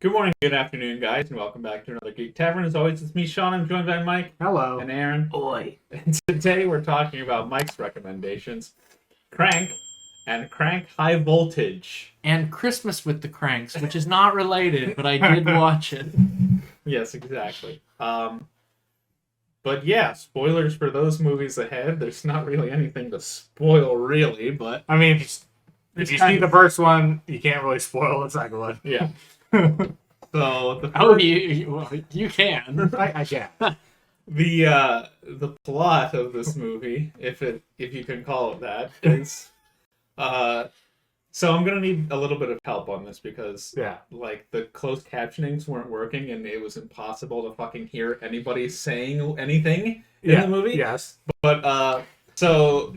Good morning, good afternoon, guys, and welcome back to another Geek Tavern. As always, it's me, Sean. I'm joined by Mike. Hello. And Aaron. Oi. And today we're talking about Mike's recommendations, Crank and Crank High Voltage. And Christmas with the Cranks, which is not related, but I did watch it. Yes, exactly. But yeah, spoilers for those movies ahead. There's not really anything to spoil, really, but... I mean, if you see the first one, you can't really spoil the second one. Yeah. So You can. I can. The plot of this movie, if you can call it that, is so I'm gonna need a little bit of help on this because like the closed captionings weren't working and it was impossible to fucking hear anybody saying anything in the movie. Yes. But so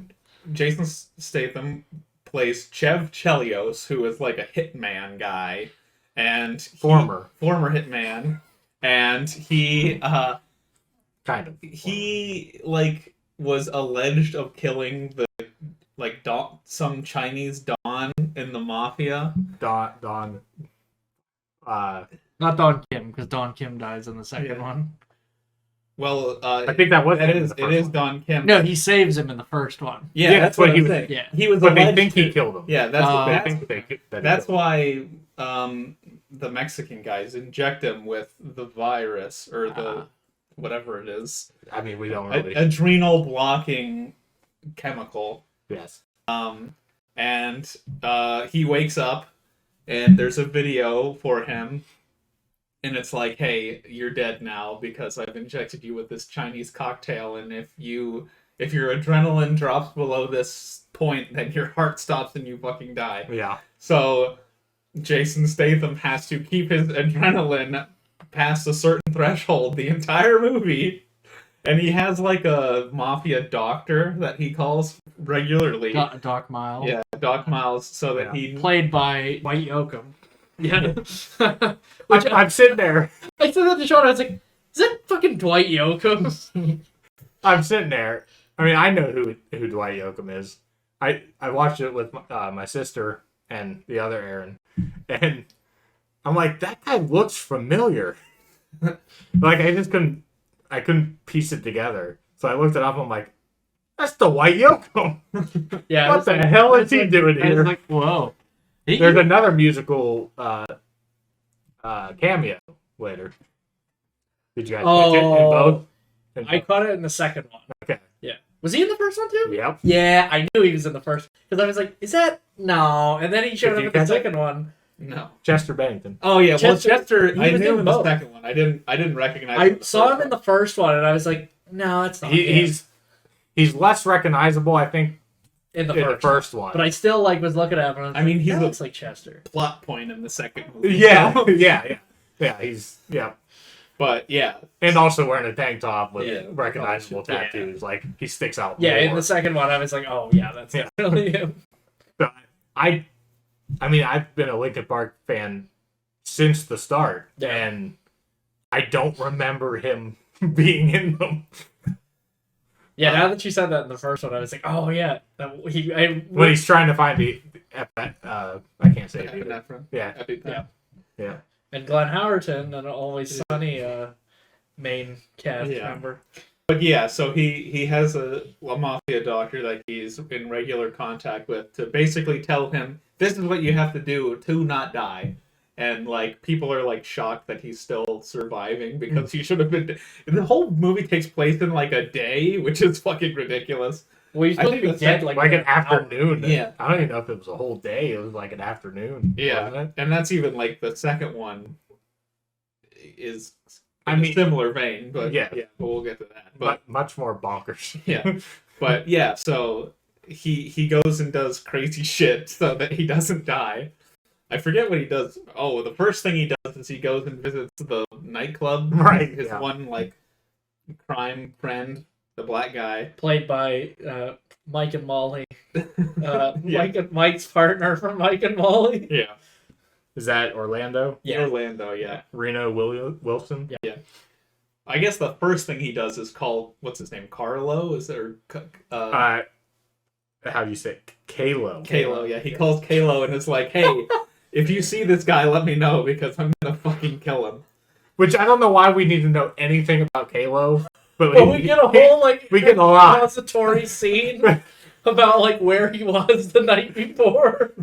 Jason Statham plays Chev Chelios, who is like a hitman guy. And former hitman, and he kind of he like was alleged of killing the some Chinese don in the mafia. Don Not Don Kim, because Don Kim dies in the second one. Well, I think that was it is Don Kim. No, he saves him in the first one. Yeah, that's what he was saying. Yeah, he was. But they think he killed him. Yeah, that's why why the Mexican guys inject him with the virus or the whatever it is. I mean, we don't really adrenal blocking chemical. Yes. And he wakes up, and there's a video for him. And it's like, hey, you're dead now because I've injected you with this Chinese cocktail, and if your adrenaline drops below this point, then your heart stops and you fucking die. Yeah. So Jason Statham has to keep his adrenaline past a certain threshold the entire movie, and he has like a mafia doctor that he calls regularly. Doc Miles. Yeah, Doc Miles, so that he played by Dwight Yoakam. Yeah. I'm sitting there. I said that to Sean. I was like, "Is that fucking Dwight Yoakam?" I'm sitting there. I mean, I know who Dwight Yoakam is. I watched it with my sister and the other Aaron, and I'm like, that guy looks familiar. Like I couldn't piece it together. So I looked it up. I'm like, that's Dwight Yoakam. Yeah. What the hell is he doing I here? was like, whoa. There's another musical cameo later. Did you guys catch it in both? I caught it in the second one. Okay. Yeah. Was he in the first one too? Yep. Yeah, I knew he was in the first. Because I was like, is that? No. And then he showed up in the second one. No. Chester Bennington. Oh yeah, Chester. He I was knew him in the both. second one. I didn't recognize. I saw him in the first one, and I was like, no, it's not. He's less recognizable, I think, in the first one. But I still was looking at him. And I mean, he he's looks like Chester. plot point in the second movie. Yeah, so. yeah. But yeah, and also wearing a tank top with yeah. recognizable tattoos, like he sticks out. Yeah, more. in the second one, I was like, oh yeah, that's really him. But I mean, I've been a Linkin Park fan since the start, and I don't remember him being in them. Yeah, now that you said that in the first one, I was like, oh yeah, when he's trying to find the I can't say it either. Yeah. And Glenn Howerton, an Always Sunny main cast member. But yeah, so he has a mafia doctor that he's in regular contact with to basically tell him this is what you have to do to not die. And like people are like shocked that he's still surviving because he should have been. The whole movie takes place in like a day, which is fucking ridiculous. Well, he's supposed to be dead like an afternoon. Yeah, I don't even know if it was a whole day. It was like an afternoon. Yeah, and that's even like the second one is in a similar vein, but but we'll get to that. But much more bonkers. Yeah, but yeah, so he goes and does crazy shit so that he doesn't die. I forget what he does. Oh, the first thing he does is he goes and visits the nightclub. Right. His one like crime friend. The black guy. Played by Mike and Molly. Mike's partner from Mike and Molly. Yeah. Is that Orlando? Yeah. Orlando, yeah. Reno Wilson? Yeah. I guess the first thing he does is call, what's his name, Carlo? Is there... how do you say it? Kalo. Kalo, yeah. He calls Kalo and is like, hey, if you see this guy, let me know because I'm gonna fucking kill him. Which I don't know why we need to know anything about Kalo. But we get a whole like we get a lot. expository scene about like where he was the night before.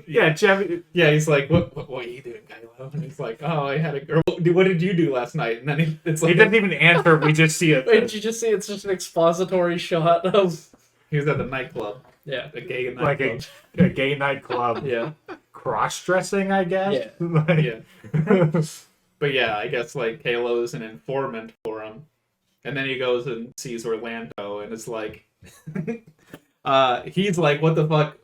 Yeah, Chevy. Yeah, he's like, what are you doing, Kylo? And he's like, oh, I had a girl. What did you do last night? And then it's like He doesn't even answer. We just see it. Wait, did you just see it's just an expository shot of he was at the nightclub, yeah. a gay Like nightclub. a gay nightclub. Yeah, Cross-dressing, I guess. Yeah. Like- yeah. But yeah, I guess like Kalo's an informant for him, and then he goes and sees Orlando, and it's like, he's like, what the fuck?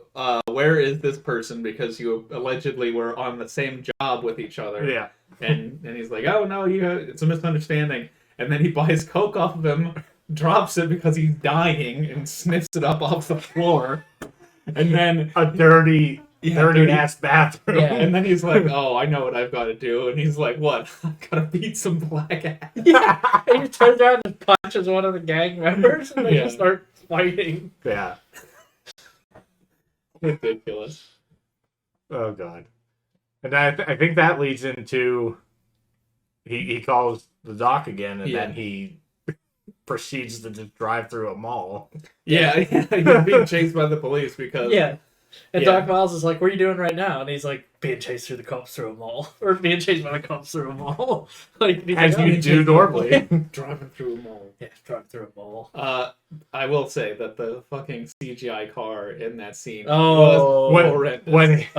Where is this person? Because you allegedly were on the same job with each other. Yeah. And he's like, oh no, it's a misunderstanding. And then he buys Coke off of him, drops it because he's dying, and sniffs it up off the floor. And then A dirty ass bathroom. Yeah. and then he's like, oh, I know what I've got to do. And he's like, what? I've got to beat some black ass. Yeah. And he turns around and punches one of the gang members and they Yeah. just start fighting. Yeah. Ridiculous. Oh god. And I think that leads into he calls the doc again, and Yeah. then he proceeds to just drive through a mall. Yeah, he's being chased by the police because Yeah. And Yeah. Doc Miles is like, what are you doing right now? And he's like, being chased through the cops through a mall. Or being chased by the cops through a mall. Like, he's As like, you "Oh, do normally. driving through a mall. yeah, drive through a mall. I will say that the fucking CGI car in that scene Oh. was When, horrendous.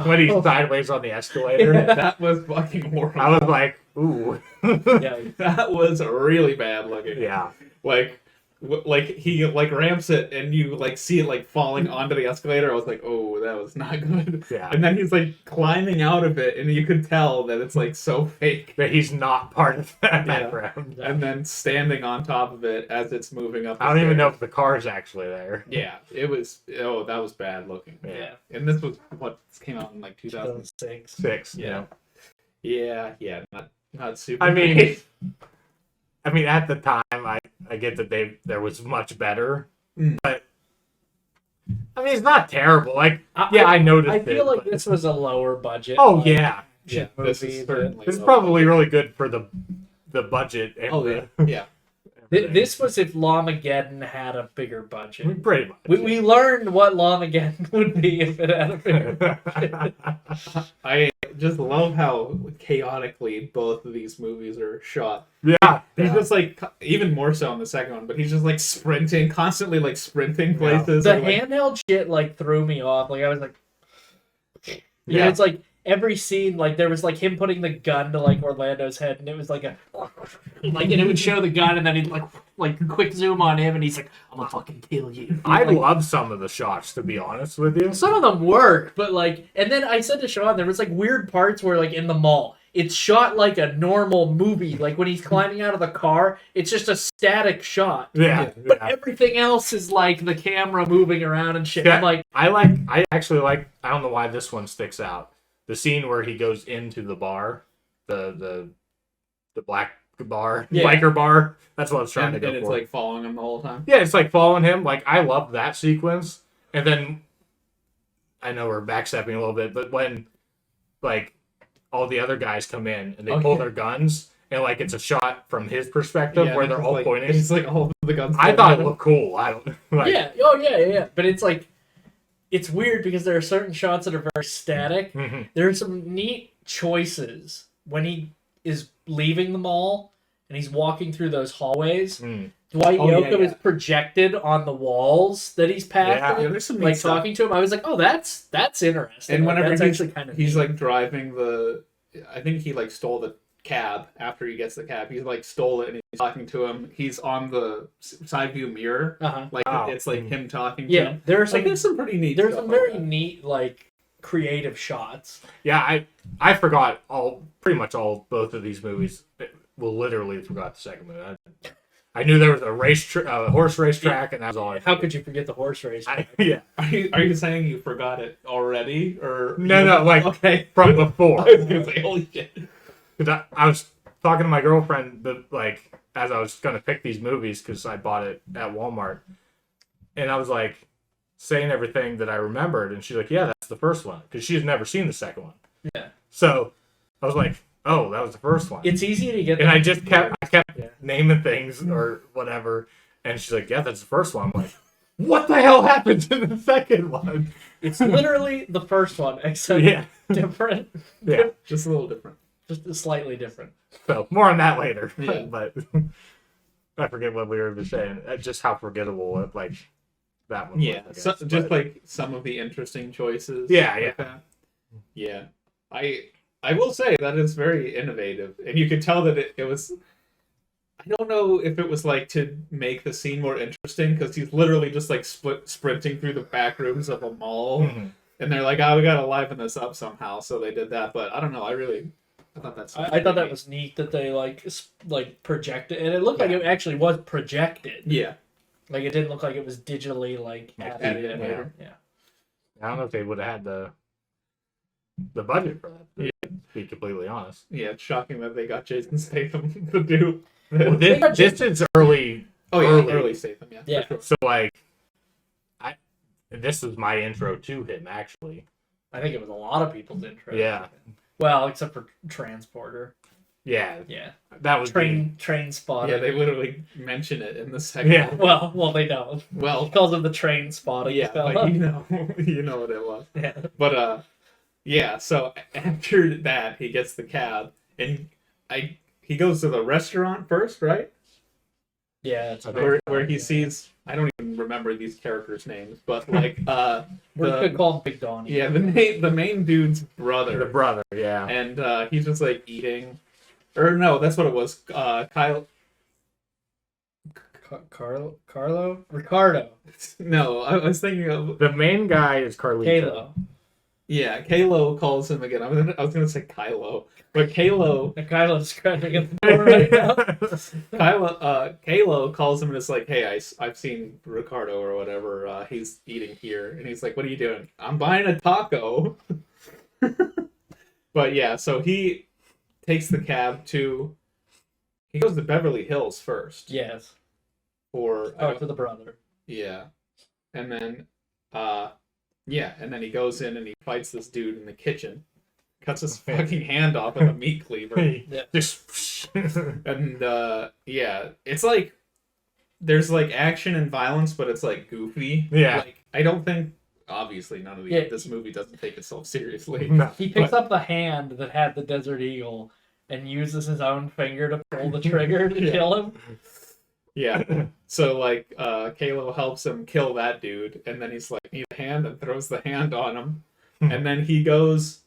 when he's sideways on the escalator, That was fucking horrible. I was like, ooh. Yeah. That was really bad looking. Yeah. Like he like ramps it and you like see it like falling onto the escalator. I was like, oh, that was not good. Yeah. And then he's like climbing out of it, and you could tell that it's like so fake. That he's not part of that Yeah. background. And then standing on top of it as it's moving up. I don't even know if the car's actually there. Yeah, it was. Oh, that was bad looking. Yeah. And this was what came out in like 2000. 2006. 6. Yeah. Yeah, not super. I mean, great. at the time, I get that there was much better, Mm. but I mean, it's not terrible. Like, I- yeah, I noticed. I feel like but- this was a lower budget. Oh like, yeah, yeah, movie, this is certainly. this is low probably budget. really good for the budget. And Oh yeah, yeah. This was if Lawmageddon had a bigger budget. pretty much. We learned what Lawmageddon would be if it had a bigger budget. I just love how chaotically both of these movies are shot. yeah, He's yeah. just like even more so in the second one, but he's just like sprinting, constantly like sprinting Yeah. places. The and, like, handheld shit like threw me off. Like I was like, Yeah. it's like every scene, like there was like him putting the gun to like Orlando's head, and it was like a like, and it would show the gun, and then he'd like quick zoom on him, and he's like, "I'm gonna fucking kill you." I Like, love some of the shots, to be honest with you. some of them work, but like, and then I said to Sean, there was like weird parts where like in the mall, it's shot like a normal movie. Like when he's climbing out of the car, it's just a static shot. Yeah, But yeah. everything else is like the camera moving around and shit. Yeah. I'm like, I actually like. I don't know why this one sticks out. The scene where he goes into the bar, the black bar, Yeah. biker bar. That's what I was trying and to go it's for. like following him the whole time. Yeah, it's like following him. Like, I love that sequence. And then, I know we're backstepping a little bit, but when, like, all the other guys come in and they pull their guns, and, like, it's a shot from his perspective where they're it's all like, pointing. It's like all the guns. I thought it looked cool. I don't, like, yeah, oh yeah. But it's like, it's weird because there are certain shots that are very static. Mhm. There are some neat choices when he is leaving the mall and he's walking through those hallways. Mm. Dwight Oh, yeah, Yoakam yeah. is projected on the walls that he's Yeah. passing. Yeah, there's some Like neat stuff. talking to him, I was like, "Oh, that's interesting." And Like, whenever that's he's, actually kind of he's like driving I think he like stole the cab after he gets the cab. He's like stole it and he's talking to him. He's on the side view mirror. Like Oh. it's like him talking to yeah. him. There are Like some there's some pretty neat. there's stuff some like very that. neat like creative shots. Yeah, I forgot pretty much both of these movies. Well, literally forgot the second movie. I knew there was a horse race track, and that was all I. How could you forget the horse race? Yeah. Are you saying you forgot it already or No, like okay from before. I was gonna say holy shit. 'Cause I was talking to my girlfriend, like, as I was going to pick these movies, because I bought it at Walmart. And I was, like, saying everything that I remembered. And she's like, yeah, that's the first one. Because she had never seen the second one. Yeah. So I was like, oh, that was the first one. It's easy to get. And I kept Yeah. naming things or whatever. And she's like, yeah, that's the first one. I'm like, what the hell happened to the second one? It's literally the first one, except Yeah. different. Yeah. Just a little different. Just slightly different. So more on that later. Yeah. But I forget what we were even saying. Just how forgettable like that one Yeah, was. I so, guess. just But- like some of the interesting choices. Yeah, like yeah. that. Yeah. I will say that is very innovative. And you could tell that it was I don't know if it was like to make the scene more interesting because he's literally just like sprinting through the back rooms of a mall. Mhm. And they're like, oh, we gotta liven this up somehow, so they did that. But I don't know. I thought that's. I thought that was neat that they like projected, and it looked like it actually was projected. Yeah. Like it didn't look like it was digitally like added in. Yeah. Yeah. I don't know if they would have had the budget for that. To be completely honest. Yeah, it's shocking that they got Jason Statham to do. Well, this is early. Oh yeah, early. early Statham. Yeah. Yeah. For sure. So like, this was my intro to him actually. I think it was a lot of people's interest. Yeah. Well, except for Transporter. Yeah, Yeah. that was Train spotter. Yeah, they literally mention it in the second. Yeah. one. Well, they don't. Well, Because of the train spotting. yeah, fella. but you know what it was. Yeah. But yeah. So after that, he gets the cab, and he goes to the restaurant first, right? Yeah. It's Where he sees. I don't even remember these characters' names, but like we could call him Big Donnie. yeah, the main dude's brother. the brother. Yeah, And he's just like eating, or no, that's what it was. Kyle. Ricardo. No, I was thinking of the main guy is Carlito. Kalo. yeah. Kalo calls him again. I was gonna say Kylo, but Kalo. Kylo's scratching at the door right now. Kalo calls him and it's like, hey, I've seen Ricardo or whatever. He's eating here, and he's like, what are you doing? I'm buying a taco. But yeah, so he takes the cab to. He goes to Beverly Hills first. Yes. For Talk to the brother. yeah, and then and then he goes in and he fights this dude in the kitchen, cuts his fucking hand off with a meat cleaver, Yeah. Just and yeah, it's like there's like action and violence, but it's like goofy. Yeah. Like I don't think obviously none of Yeah. this movie doesn't take itself seriously. no. He picks up the hand that had the Desert Eagle and uses his own finger to pull the trigger to Yeah. kill him. Yeah. So like Kalo helps him kill that dude, and then he's like, need a hand, and throws the hand on him. And then he goes,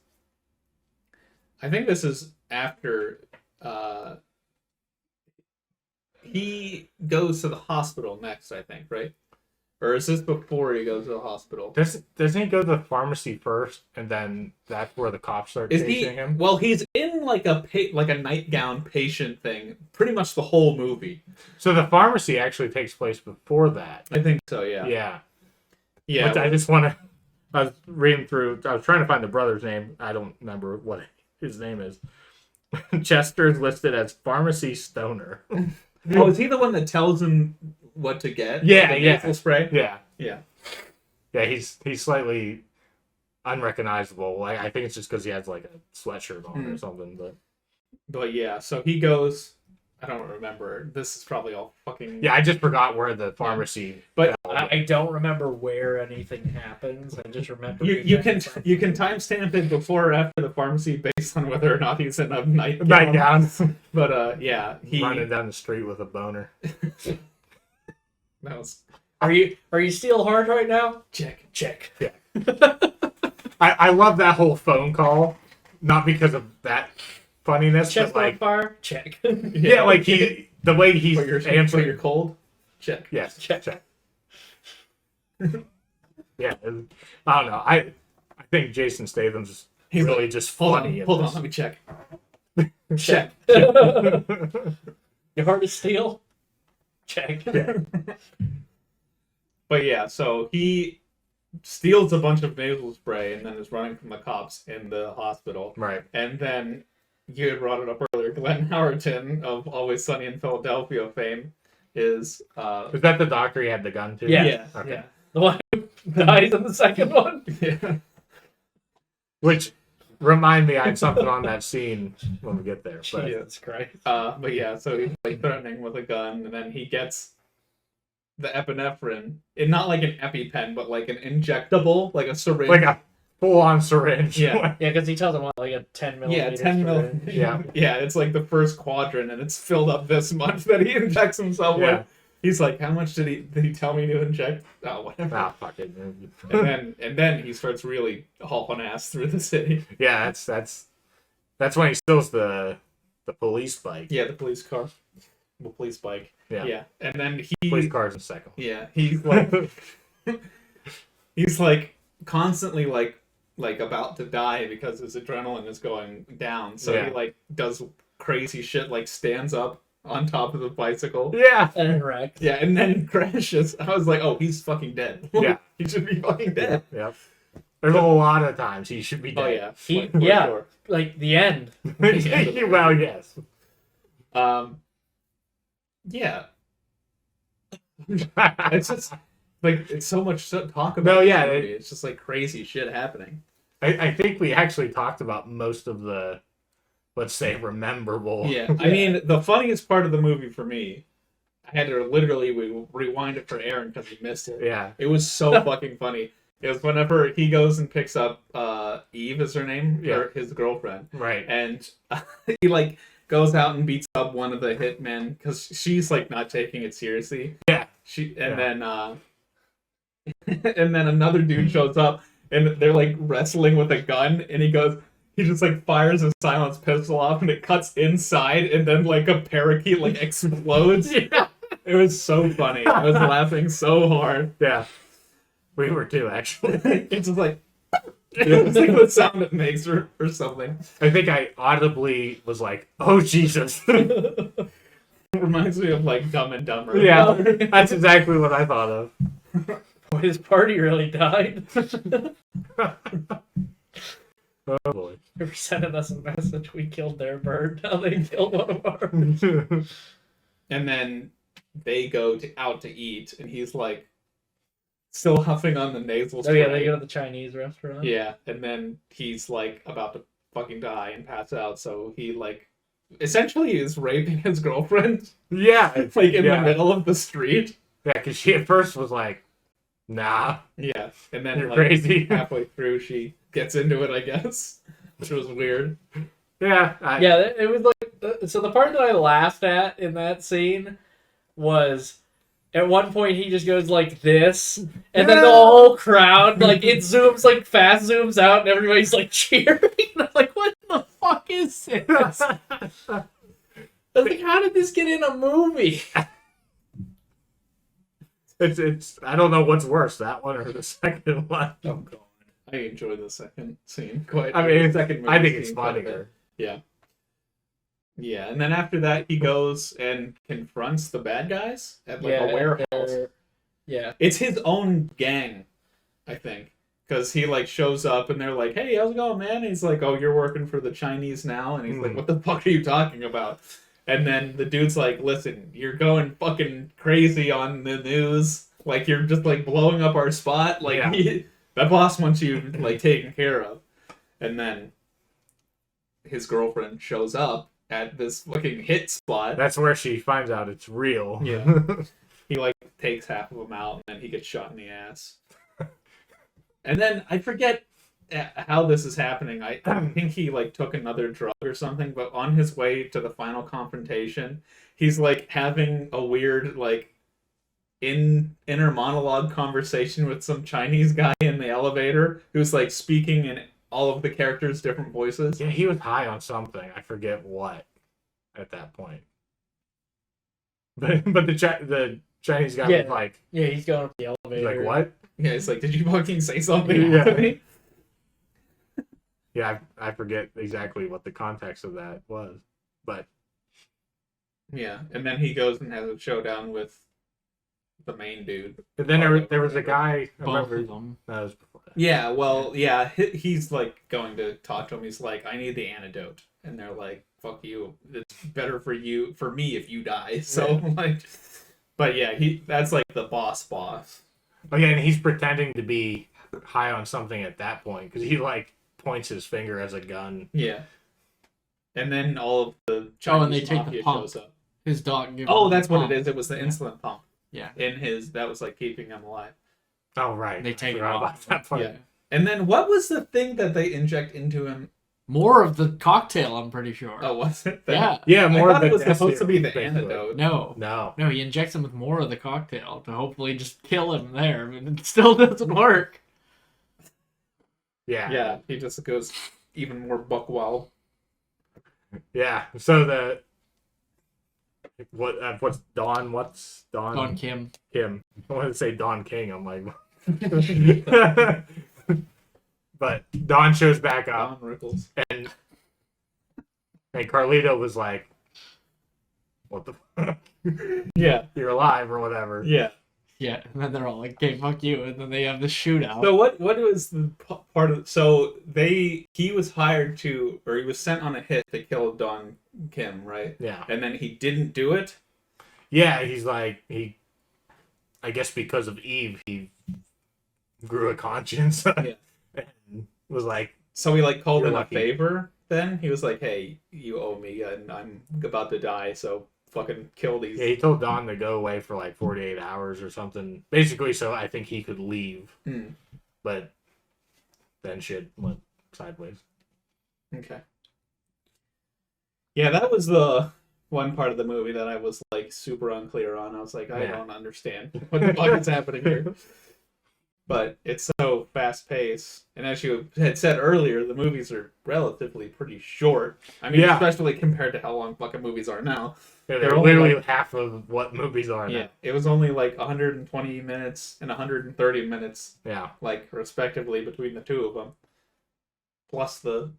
I think this is after he goes to the hospital next, I think, right? Or is this before he goes to the hospital? Doesn't he go to the pharmacy first, and then that's where the cops start Is chasing he? him? Well, he's in like a nightgown patient thing, pretty much the whole movie. So the pharmacy actually takes place before that. I think so. Yeah. Yeah. Yeah. Which I just want to. I was reading through. I was trying to find the brother's name. I don't remember what his name is. Chester is listed as pharmacy stoner. Oh, is he the one that tells him what to get? Yeah, Like the yeah. nasal spray. Yeah. Yeah. Yeah, he's slightly unrecognizable. I think it's just because he has like a sweatshirt on or something. But yeah, so he goes. I don't remember. This is probably all fucking. Yeah, I just forgot where the pharmacy. But I don't remember where anything happens. I just remember you can timestamp it before or after the pharmacy based on whether or not he's in a nightgown. Nightgown. But yeah, he Running down the street with a boner. that was Are you steel hard right now? check. Check. I love that whole phone call, not because of that funniness, Chest but on like fire? Check. yeah, like the way he's But you're answering. cold. Check. Yes, Check. check. Yeah, I don't know. I think Jason Statham's He's really like, just Hold funny. on, let me check. Check. Your heart is steel? Check. But yeah, so he steals a bunch of nasal spray and then is running from the cops in the hospital. Right. And then you had brought it up earlier, Glenn Howerton of Always Sunny in Philadelphia fame is Was that the doctor he had the gun to? Yeah. yeah. The one who dies in the second one? Yeah. Which Remind me, I had something on that scene when we get there. But Jesus Christ. But yeah, so he's like threatening with a gun, and then he gets the epinephrine, and not like an EpiPen, but like an injectable, like a syringe. like a full-on syringe. Yeah. Yeah, because he tells him what, like a 10 millimeter. Yeah, 10 mil. syringe. Yeah. Yeah, it's like the first quadrant, and it's filled up this much that he injects himself Yeah. with. He's like, how much did he tell me to inject? Oh, whatever. Ah, fuck it. And then he starts really hauling ass through the city. Yeah, that's when he steals the police bike. Yeah, the police car, the police bike. Yeah. And then Police car's in second. Yeah, he's like, he's like constantly like about to die because his adrenaline is going down. So Yeah. he like does crazy shit, like stands up on top of the bicycle. Yeah. And then wrecked. Yeah, and then crashes. I was like, oh, he's fucking dead. Yeah. He should be fucking dead. Yep. There's a lot of times he should be Oh dead. yeah. He, For yeah, sure. like the end. Well, yes. Yeah. It's just like it's so much to talk about. No, in yeah, the movie. It's just like crazy shit happening. I think we actually talked about most of the, let's say, rememberable. Yeah, I mean, the funniest part of the movie for me, I had to literally rewind it for Aaron because he missed it. Yeah. It was so fucking funny. It was whenever he goes and picks up Eve, is her name, Yeah. or his girlfriend, Right. and he like goes out and beats up one of the hitmen because she's like not taking it seriously. Yeah. Then and then another dude shows up and they're like wrestling with a gun, and he just like fires a silenced pistol off, and it cuts inside, and then like a parakeet like explodes. Yeah. It was so funny. I was laughing so hard. Yeah. We were too, actually. It's just like it's like the sound it makes or something. I think I audibly was like, oh, Jesus. It reminds me of like Dumb and Dumber. Yeah. That's exactly what I thought of. His party really died. Oh, boy. They were sending us a message. We killed their bird. Now they killed one of ours. And then they go out to eat, and he's like still huffing on the nasal Oh spray. yeah, they go to the Chinese restaurant. Yeah, and then he's like about to fucking die and pass out, so he like essentially is raping his girlfriend Yeah. like in Yeah. the middle of the street. Yeah, because she at first was like, nah, Yeah, and then you're like crazy. halfway through she gets into it, I guess, which was weird. Yeah. Yeah, it was like so. The part that I laughed at in that scene was at one point he just goes like this, and then the whole crowd like it zooms like fast zooms out, and everybody's like cheering. I'm like, what the fuck is this? I was like, how did this get in a movie? It's I don't know what's worse, that one or the second one. Oh god, I enjoy the second scene quite. I mean, the second I movie think it's scene quite a bit. funnier. Yeah. Yeah, and then after that he goes and confronts the bad guys at like a warehouse. Yeah. It's his own gang, I think. Because he like shows up and they're like, hey, how's it going, man? And he's like, oh, you're working for the Chinese now? And he's like, what the fuck are you talking about? And then the dude's like, listen, you're going fucking crazy on the news. Like, you're just like blowing up our spot. Like, Yeah. that boss wants you like taken care of. And then his girlfriend shows up at this fucking hit spot. That's where she finds out it's real. Yeah. He like takes half of him out, and then he gets shot in the ass. And then I forget how this is happening. I think he like took another drug or something, but on his way to the final confrontation, he's like having a weird like inner monologue conversation with some Chinese guy in the elevator who's like speaking in all of the characters' different voices. Yeah, he was high on something. I forget what at that point. But the Chinese guy was like, Yeah, he's going up the he's elevator. like, what? Yeah, it's like, did you fucking say something Yeah. to me? Yeah, I forget exactly what the context of that was. But Yeah, and then he goes and has a showdown with the main dude. then there was a guy. I Both remember of them. that was before that. Yeah, well, yeah, he's like going to talk to him. He's like, I need the antidote, and they're like, fuck you. It's better for me if you die. So like, but yeah, that's like the boss. Oh yeah, and he's pretending to be high on something at that point because he like points his finger as a gun. Yeah. And then all of the and Chinese they take the mafia pump. shows up. His dog. Gives Oh, him that's the what pump. it is. It was the Yeah. insulin pump. Yeah. That was like keeping him alive. Oh, right. They take it Forgot about off. that part. Yeah. And then what was the thing that they inject into him? More of the cocktail, I'm pretty sure. Oh, was it? Yeah. Yeah, I more thought of it was the supposed to be the basically. antidote. No. No. He injects him with more of the cocktail to hopefully just kill him there, but it still doesn't work. Yeah. Yeah, he just goes even more buck wild. Yeah. So what's Don? What's Don? Don Kim. Kim. I wanted to say Don King. I'm like, but Don shows back up, Don Rickles. and Carlito was like, "What the fuck? Yeah, You're alive or whatever." yeah. Yeah, and then they're all like, "Okay, fuck you," and then they have the shootout. So what was the part of? So he was hired to, or he was sent on a hit to kill Don Kim, right? Yeah. And then he didn't do it. Yeah, he's like I guess because of Eve, he grew a conscience. Yeah. And was like, So he like called You're in lucky. a favor. Then he was like, "Hey, you owe me, and I'm about to die, so fucking kill these." yeah, he told Don to go away for like 48 hours or something. Basically, so I think he could leave. Hmm. But then shit went sideways. Okay. Yeah, that was the one part of the movie that I was like super unclear on. I was like, I Yeah. don't understand what the fuck is happening here. But it's so fast paced, and as you had said earlier, the movies are relatively pretty short. I mean, Yeah. especially compared to how long fucking movies are now. Yeah, They're they're only literally like- half of what movies are Yeah, now. it was only like 120 minutes and 130 minutes, Yeah. like respectively between the two of them, plus the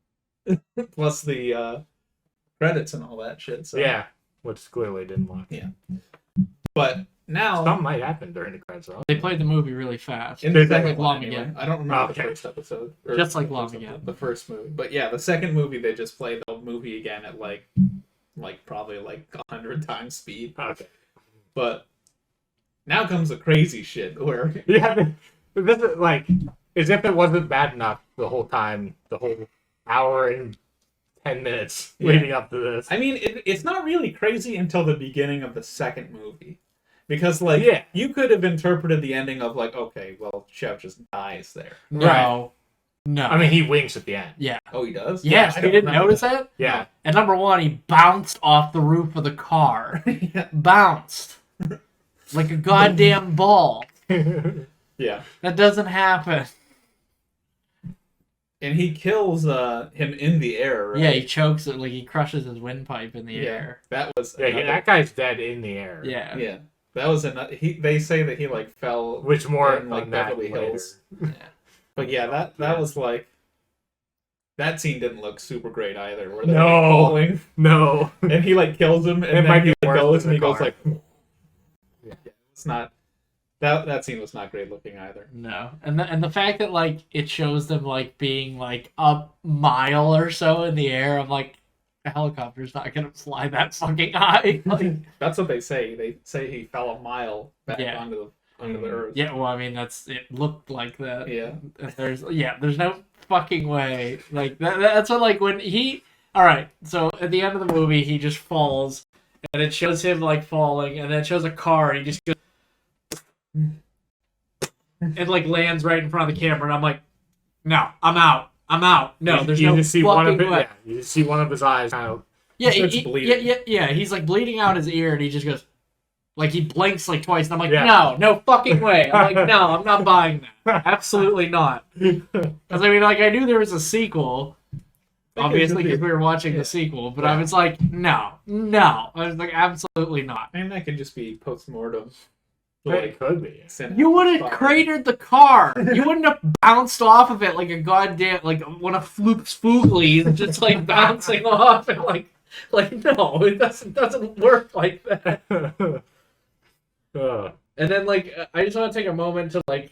credits and all that shit. So. Yeah. Which clearly didn't work. But now Something might happen during the credits. Though. They played the movie really fast. in the Just second like one, Lom anyway. Again. I don't remember Okay. the first episode. Or Just like the Lom first Again. episode, the first movie. But yeah, the second movie they just played the movie again at like probably like 100 times speed. Okay. But now comes the crazy shit where Yeah. This is like, as if it wasn't bad enough the whole time, the whole hour and 10 minutes Yeah. leading up to this. I mean, it's not really crazy until the beginning of the second movie. Because, like, Yeah. you could have interpreted the ending of, like, okay, well, Chef just dies there. No. Right. No. I mean, he winks at the end. yeah. Oh, he does? Yes, I you don't didn't remember notice that. that? Yeah. And number one, he bounced off the roof of the car. Yeah. Bounced. Like a goddamn ball. Yeah. That doesn't happen. And he kills him in the air, right? Yeah, he chokes it, like he crushes his windpipe in the Yeah. air. That was Yeah, another- that guy's dead in the air. Yeah. Yeah. That was another... They say that he, like, fell... Which more in, like, on that Beverly later. Hills. Yeah. But yeah, that Yeah. was, like... That scene didn't look super great either, where they're No. like, falling, No. and he, like, kills him, and It then might he be worse goes, than and he the goes, car. like... Yeah, it's not... That scene was not great looking either. No. And the fact that, like, it shows them, like, being, like, a mile or so in the air, I'm like, a helicopter's not gonna fly that fucking high. Like, That's what they say. They say he fell a mile back Yeah. onto the earth. yeah, well, I mean, it looked like that. Yeah. And there's no fucking way. Like, that's what, like, when he... Alright, so at the end of the movie, he just falls, and it shows him, like, falling, and then it shows a car, and he just goes... and, like, lands right in front of the camera, and I'm like, no, I'm out. No, there's you no just see fucking one of it. way. Yeah, you just see one of his eyes kind of. Yeah, He starts bleeding. yeah. He's like bleeding out his ear, and he just goes, like he blinks like twice, and I'm like, Yeah. no fucking way. I'm like, no, I'm not buying that. Absolutely not. Because I mean, like I knew there was a sequel, obviously because we were watching Yeah. the sequel, but I was like, no. I was like, absolutely not. I mean, that could just be post-mortem. It Like, could be. You would have cratered the car. You wouldn't have bounced off of it like a goddamn like one of Floop's Fooglies, just like bouncing off and like no, it doesn't work like that. And then, like, I just want to take a moment to, like,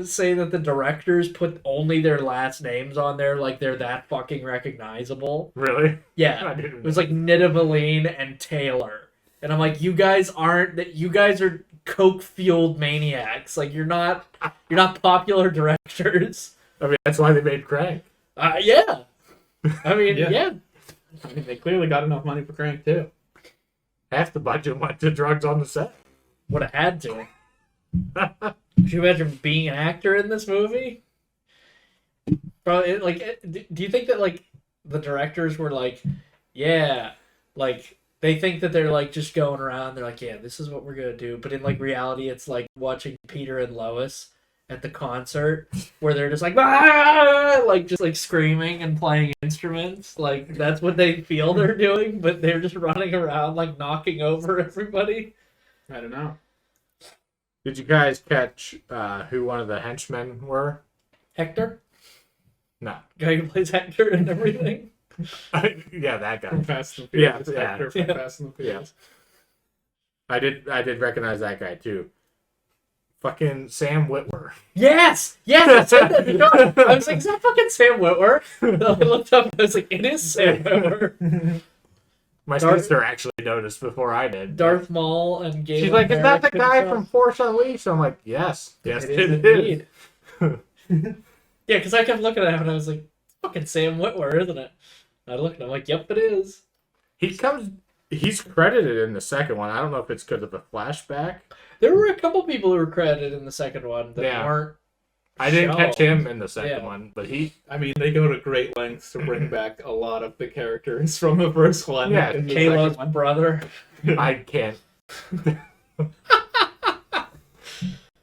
say that the directors put only their last names on there, like they're that fucking recognizable. Really? Yeah. I didn't It was like Nidavelline and Taylor. And I'm like, you guys are coke-fueled maniacs. Like, you're not popular directors. I mean, that's why they made Crank. Yeah. I mean, Yeah. yeah. I mean, they clearly got enough money for Crank too. Half the budget went to drugs on the set. Would have had to. Could you imagine being an actor in this movie? Probably, like, do you think that, like, the directors were like, yeah, like, they think that they're, like, just going around, they're like, yeah, this is what we're gonna do, but in, like, reality, it's like watching Peter and Lois at the concert, where they're just like, ah! Like, just, like, screaming and playing instruments, like, that's what they feel they're doing, but they're just running around, like, knocking over everybody. I don't know. Did you guys catch who one of the henchmen were? Hector? No. Guy who plays Hector and everything? Yeah, that guy. From Fast and Yeah, Furious. yeah. Actor from Fast and Furious. I did recognize that guy too. Fucking Sam Witwer. Yes! Yes! I said that. You know, I was like, is that fucking Sam Witwer? And I looked up and I was like, it is Sam Witwer. My Darth- sister actually noticed before I did. Darth Maul and Galen She's like, is that the Merrick guy and from stuff. Force Unleashed? I'm like, yes. Yes, It is indeed. Yeah, because I kept looking at him and I was like, it's fucking Sam Witwer, isn't it? And I looked and I'm like, yep, it is. He's credited in the second one. I don't know if it's because of a flashback. There were a couple people who were credited in the second one that Yeah. weren't. I didn't Show. catch him in the second Yeah. one, but he I mean, they go to great lengths to bring back a lot of the characters from the first one. Yeah, in the Kayla's second one. brother. I can't.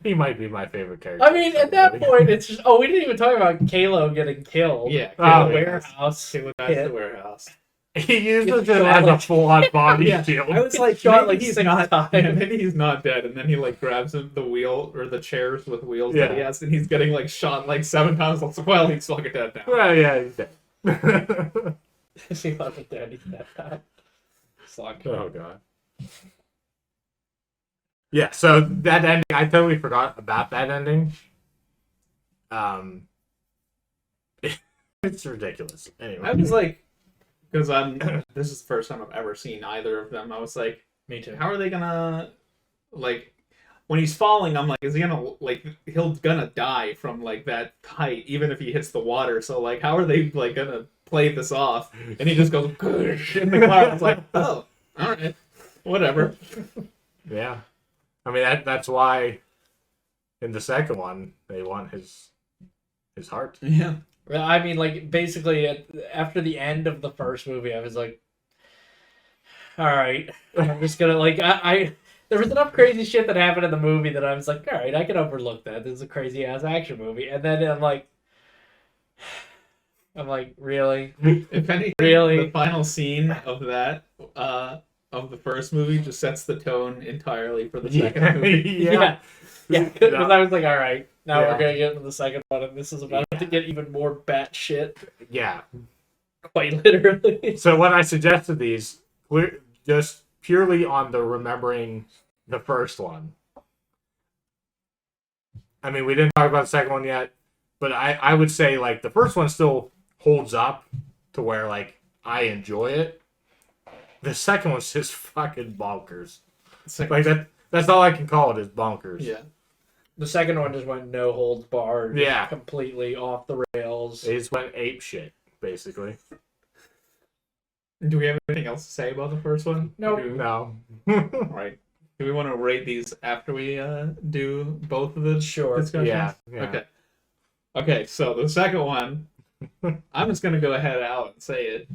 He might be my favorite character. I mean, at that point, it's just. Oh, we didn't even talk about Kalo getting killed. Yeah, Oh, In Kayla the yeah. warehouse. Kayla dies Yeah. at the warehouse. He uses It's it shot as a like- full-on body Yeah, shield. I was like, Shot maybe like he's 6 not, times. and maybe he's not dead, and then he like grabs him the wheel or the chairs with wheels that he Yeah. has, and he's getting like shot like 7 times. I was like, well, he's fucking dead now. Well, yeah, he's dead. She wasn't dead. He's that time. Suck. Oh god. Yeah, so that ending, I totally forgot about that ending. It's ridiculous. Anyway, I was like, because this is the first time I've ever seen either of them. I was like, Me too. how are they gonna, like, when he's falling, I'm like, is he gonna, like, he'll gonna die from, like, that height, even if he hits the water, so, like, how are they, like, gonna play this off? And he just goes, in the cloud. I was like, oh, alright, whatever. yeah. I mean that's why in the second one they want his heart. Yeah. Well, I mean, like, basically, after the end of the first movie, I was like, all right, I'm just gonna, like, I there was enough crazy shit that happened in the movie that I was like, all right, I can overlook that. This is a crazy ass action movie. And then I'm like, really? If anything, Really? the final scene of that, of the first movie just sets the tone entirely for the second movie. Yeah. Yeah, because I was like, all right, now Yeah. we're gonna get into the second one, and this is about to get even more batshit, Yeah. quite literally. So when I suggested these, we're just purely on the remembering the first one. I mean, we didn't talk about the second one yet, but I would say, like, the first one still holds up to where, like, I enjoy it. The second one's just fucking bonkers. Like, that's all I can call it is bonkers. Yeah. The second one just went no holds barred, Yeah. completely off the rails. They just went ape shit, basically. Do we have anything else to say about the first one? Nope. No. Right. Do we want to rate these after we do both of the Sure. discussions? Yeah. Okay. Okay, so the second one, I'm just going to go ahead out and say it.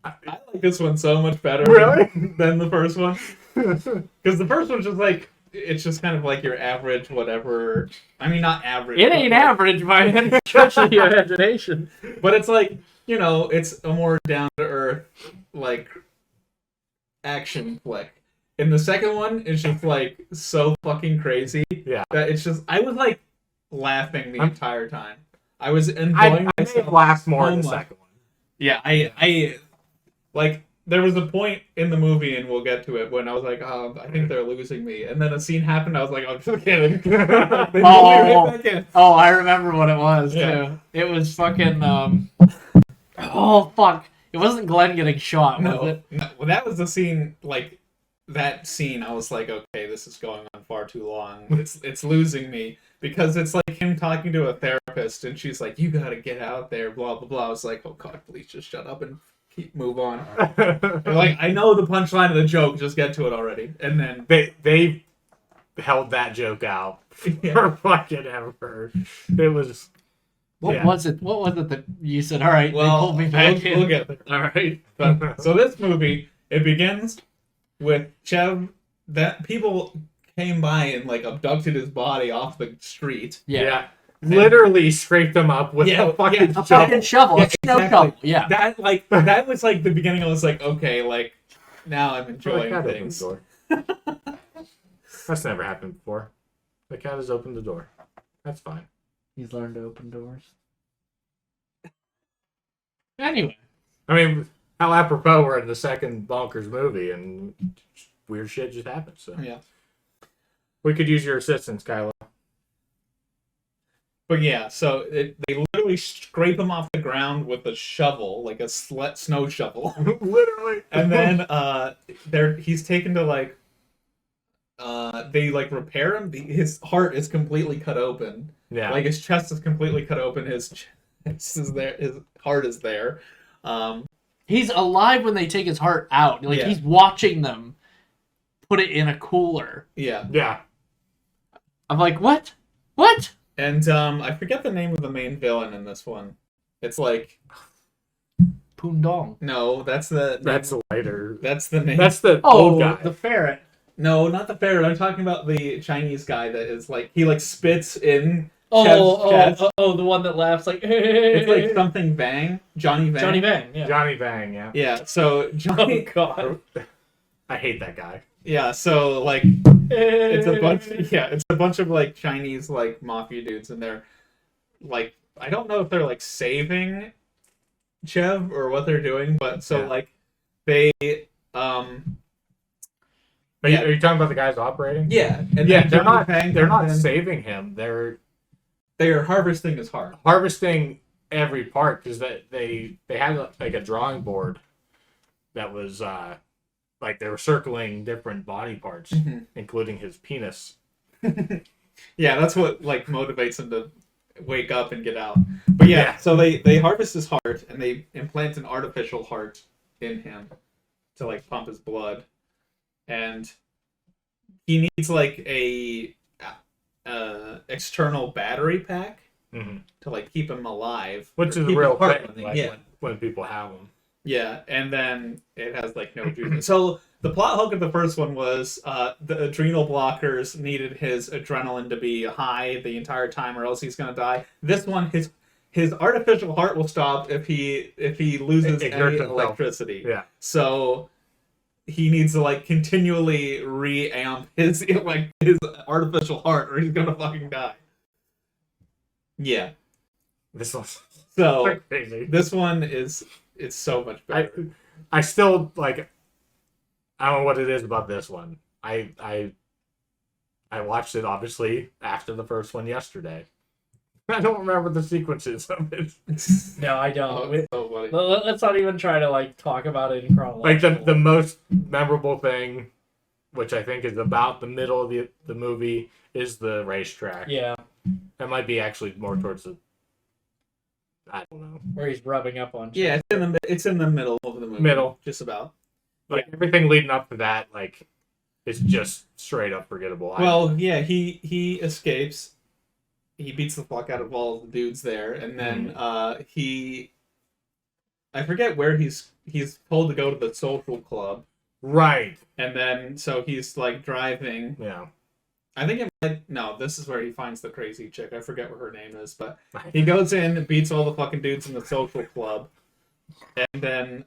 I like this one so much better Really? than the first one. Because the first one's just like, it's just kind of like your average whatever. I mean, not average. It but ain't like- average by any stretch of the imagination. But it's like, you know, it's a more down-to-earth, like, action flick. In the second one, it's just, like, so fucking crazy Yeah. that it's just, I was, like, laughing the I'm- entire time. I was I enjoying may myself. have laughed more so in the much. second one. Yeah, I, like, there was a point in the movie, and we'll get to it, when I was like, oh, I think they're losing me. And then a scene happened, I was like, oh, just kidding. They pulled me right back in. Oh, I remember what it was, Yeah. too. It was fucking, oh, fuck. It wasn't Glenn getting shot, was No, it? well, that was the scene, like, that scene, I was like, okay, this is going on far too long. It's losing me. because it's like him talking to a therapist, and she's like, "You gotta get out there," blah blah blah. I was like, "Oh God, please just shut up and move on." And like, I know the punchline of the joke, just get to it already. And then they held that joke out for fucking ever. It was. What was it? What was it that you said? All right, well, they pulled me back in. we'll get there. All right. But, so this movie, it begins with Chev that people came by and like abducted his body off the street. Yeah. Literally scraped him up with a fucking A fucking shovel. Yeah, It's no exactly. shovel. Yeah. That was like the beginning. I was like, okay, like now I'm enjoying The cat opened things. the door. That's never happened before. The cat has opened the door. That's fine. He's learned to open doors. Anyway. I mean, how apropos we're in the second Bonkers movie and weird shit just happened. So Yeah. we could use your assistance, Kylo. But yeah, so they literally scrape him off the ground with a shovel, like a snow shovel. Literally. And then he's taken to like they like repair him. His heart is completely cut open. Yeah. Like his chest is completely cut open. His chest is there. His heart is there. He's alive when they take his heart out. Like Yeah. he's watching them put it in a cooler. Yeah. Yeah. I'm like, what? What? And I forget the name of the main villain in this one. It's like Poondong. no, that's the later. That's the name. That's the Oh, old guy. the ferret. No, not the ferret. I'm talking about the Chinese guy that is like he like spits in. Oh, Chef's chest. the one that laughs like. It's like something Bang, Johnny Bang. Johnny Bang. Yeah. Johnny Bang, yeah. Yeah. So Johnny. Oh God. I hate that guy. Yeah. So like it's a bunch. Yeah, it's a bunch of like Chinese like mafia dudes, and they're like I don't know if they're like saving Chev or what they're doing, but so Yeah. like they Are you talking about the guys operating? yeah, and Yeah, then they're Johnny not. Bang They're not comes in. saving him. They're They're harvesting his heart. harvesting every part because they had like a drawing board that was like they were circling different body parts, Mhm. including his penis. Yeah, that's what like motivates him to wake up and get out. But yeah, Yeah. so they harvest his heart and they implant an artificial heart in him to like pump his blood, and he needs like a external battery pack Mm-hmm. to like keep him alive, Which or is a keep real his heart thing. running. Like Yeah. when people have them. Yeah, and then it has like no juice. So the plot hook of the first one was the adrenal blockers needed his adrenaline to be high the entire time, or else he's gonna die. This one, his artificial heart will stop if he loses Exerts any himself. electricity. Yeah. So he needs to like continually re-amp his his artificial heart, or he's gonna fucking die. Yeah. This one's So crazy. this one it's so much better. I still like. I don't know what it is about this one. I watched it obviously after the first one yesterday. I don't remember the sequences of it. No, I Oh, don't. it's so funny. Let's not even try to like talk about it in Like chronological. the most memorable thing, which I think is about the middle of the movie, is the racetrack. Yeah, That might be actually more towards the. I don't know. where he's rubbing up on. Yeah, it's in the middle of the movie. Middle. Just about. Like everything leading up to that, like, it's just straight up forgettable. Well, yeah, he escapes. He beats the fuck out of all the dudes there, and then I forget where he's told to go to the social club, Right. and then so he's like driving. Yeah. I think this is where he finds the crazy chick. I forget what her name is, but he goes in and beats all the fucking dudes in the social club, and then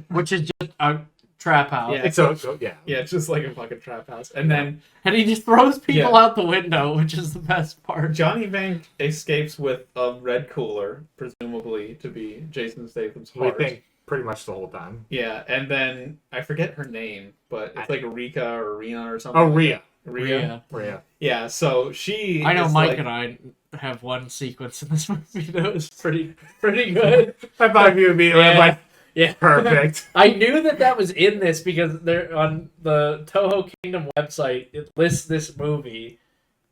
Which is just a trap house. Yeah. It's so yeah. yeah, it's just like a fucking trap house, and then And he just throws people Yeah. out the window, which is the best part. Johnny Bank escapes with a red cooler, presumably to be Jason Statham's We heart. think pretty much the whole time. Yeah, and then I forget her name, but it's like Rika or Rena or something. Oh, like Rhea. that. Rhea. Rhea. Yeah, so she. I know is Mike like- and I have one sequence in this movie that was pretty good. I thought you immediately Yeah. like Yeah. perfect. I knew that was in this because they're on the Toho Kingdom website. It lists this movie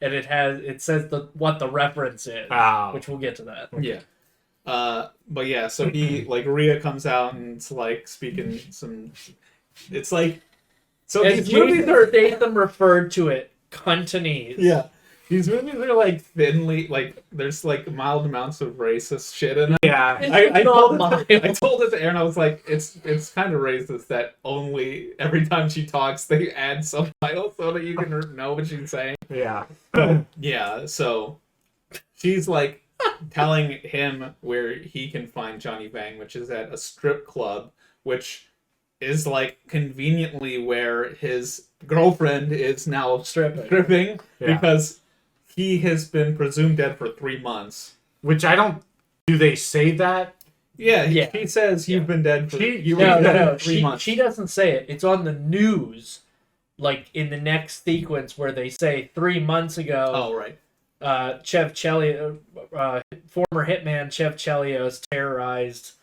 and it says what the reference is, Oh. which we'll get to that. Yeah. But yeah, so he like Rhea comes out and it's like speaking some. It's like so As these movies Jason are Statham referred to it, Cantonese. yeah. These movies are like thinly like there's like mild amounts of racist shit in them. Yeah. It's I not told it to, I mild. told it to Aaron. I was like, it's kind of racist that only every time she talks they add subtitles so that you can know what she's saying. Yeah. Yeah, so she's like telling him where he can find Johnny Bang, which is at a strip club, which is like conveniently where his girlfriend is now stripping Yeah. because he has been presumed dead for 3 months. Which I don't. Do they say that? Yeah, Yeah. he says you've been dead for you were No, dead no, for 3 she, months. she doesn't say it. It's on the news, in the next sequence where they say 3 months ago. Oh right. Chev Chelios, former hitman Chev Chelios terrorized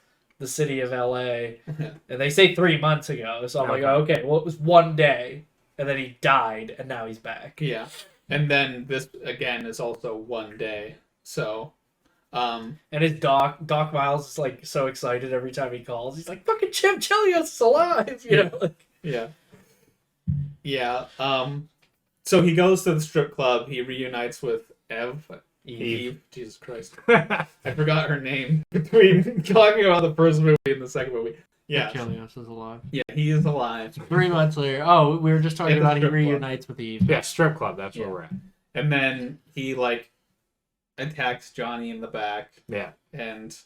the city of L.A. and they say 3 months ago. So I'm like, oh, okay, well it was one day, and then he died, and now he's back. Yeah, and then this again is also one day. So, And his Doc Miles is like so excited every time he calls. He's like, fucking Chev Chelios is alive, you know. Like, yeah. Yeah. So he goes to the strip club. He reunites with Eve. Jesus Christ. I forgot her name between talking about the first movie and the second movie. Yeah. Chelios is alive. Yeah, he is alive. 3 months later. Oh, we were just talking At the about he strip club. reunites with Eve. Yeah, strip club. That's Yeah. where we're at. And then he like attacks Johnny in the back, Yeah. and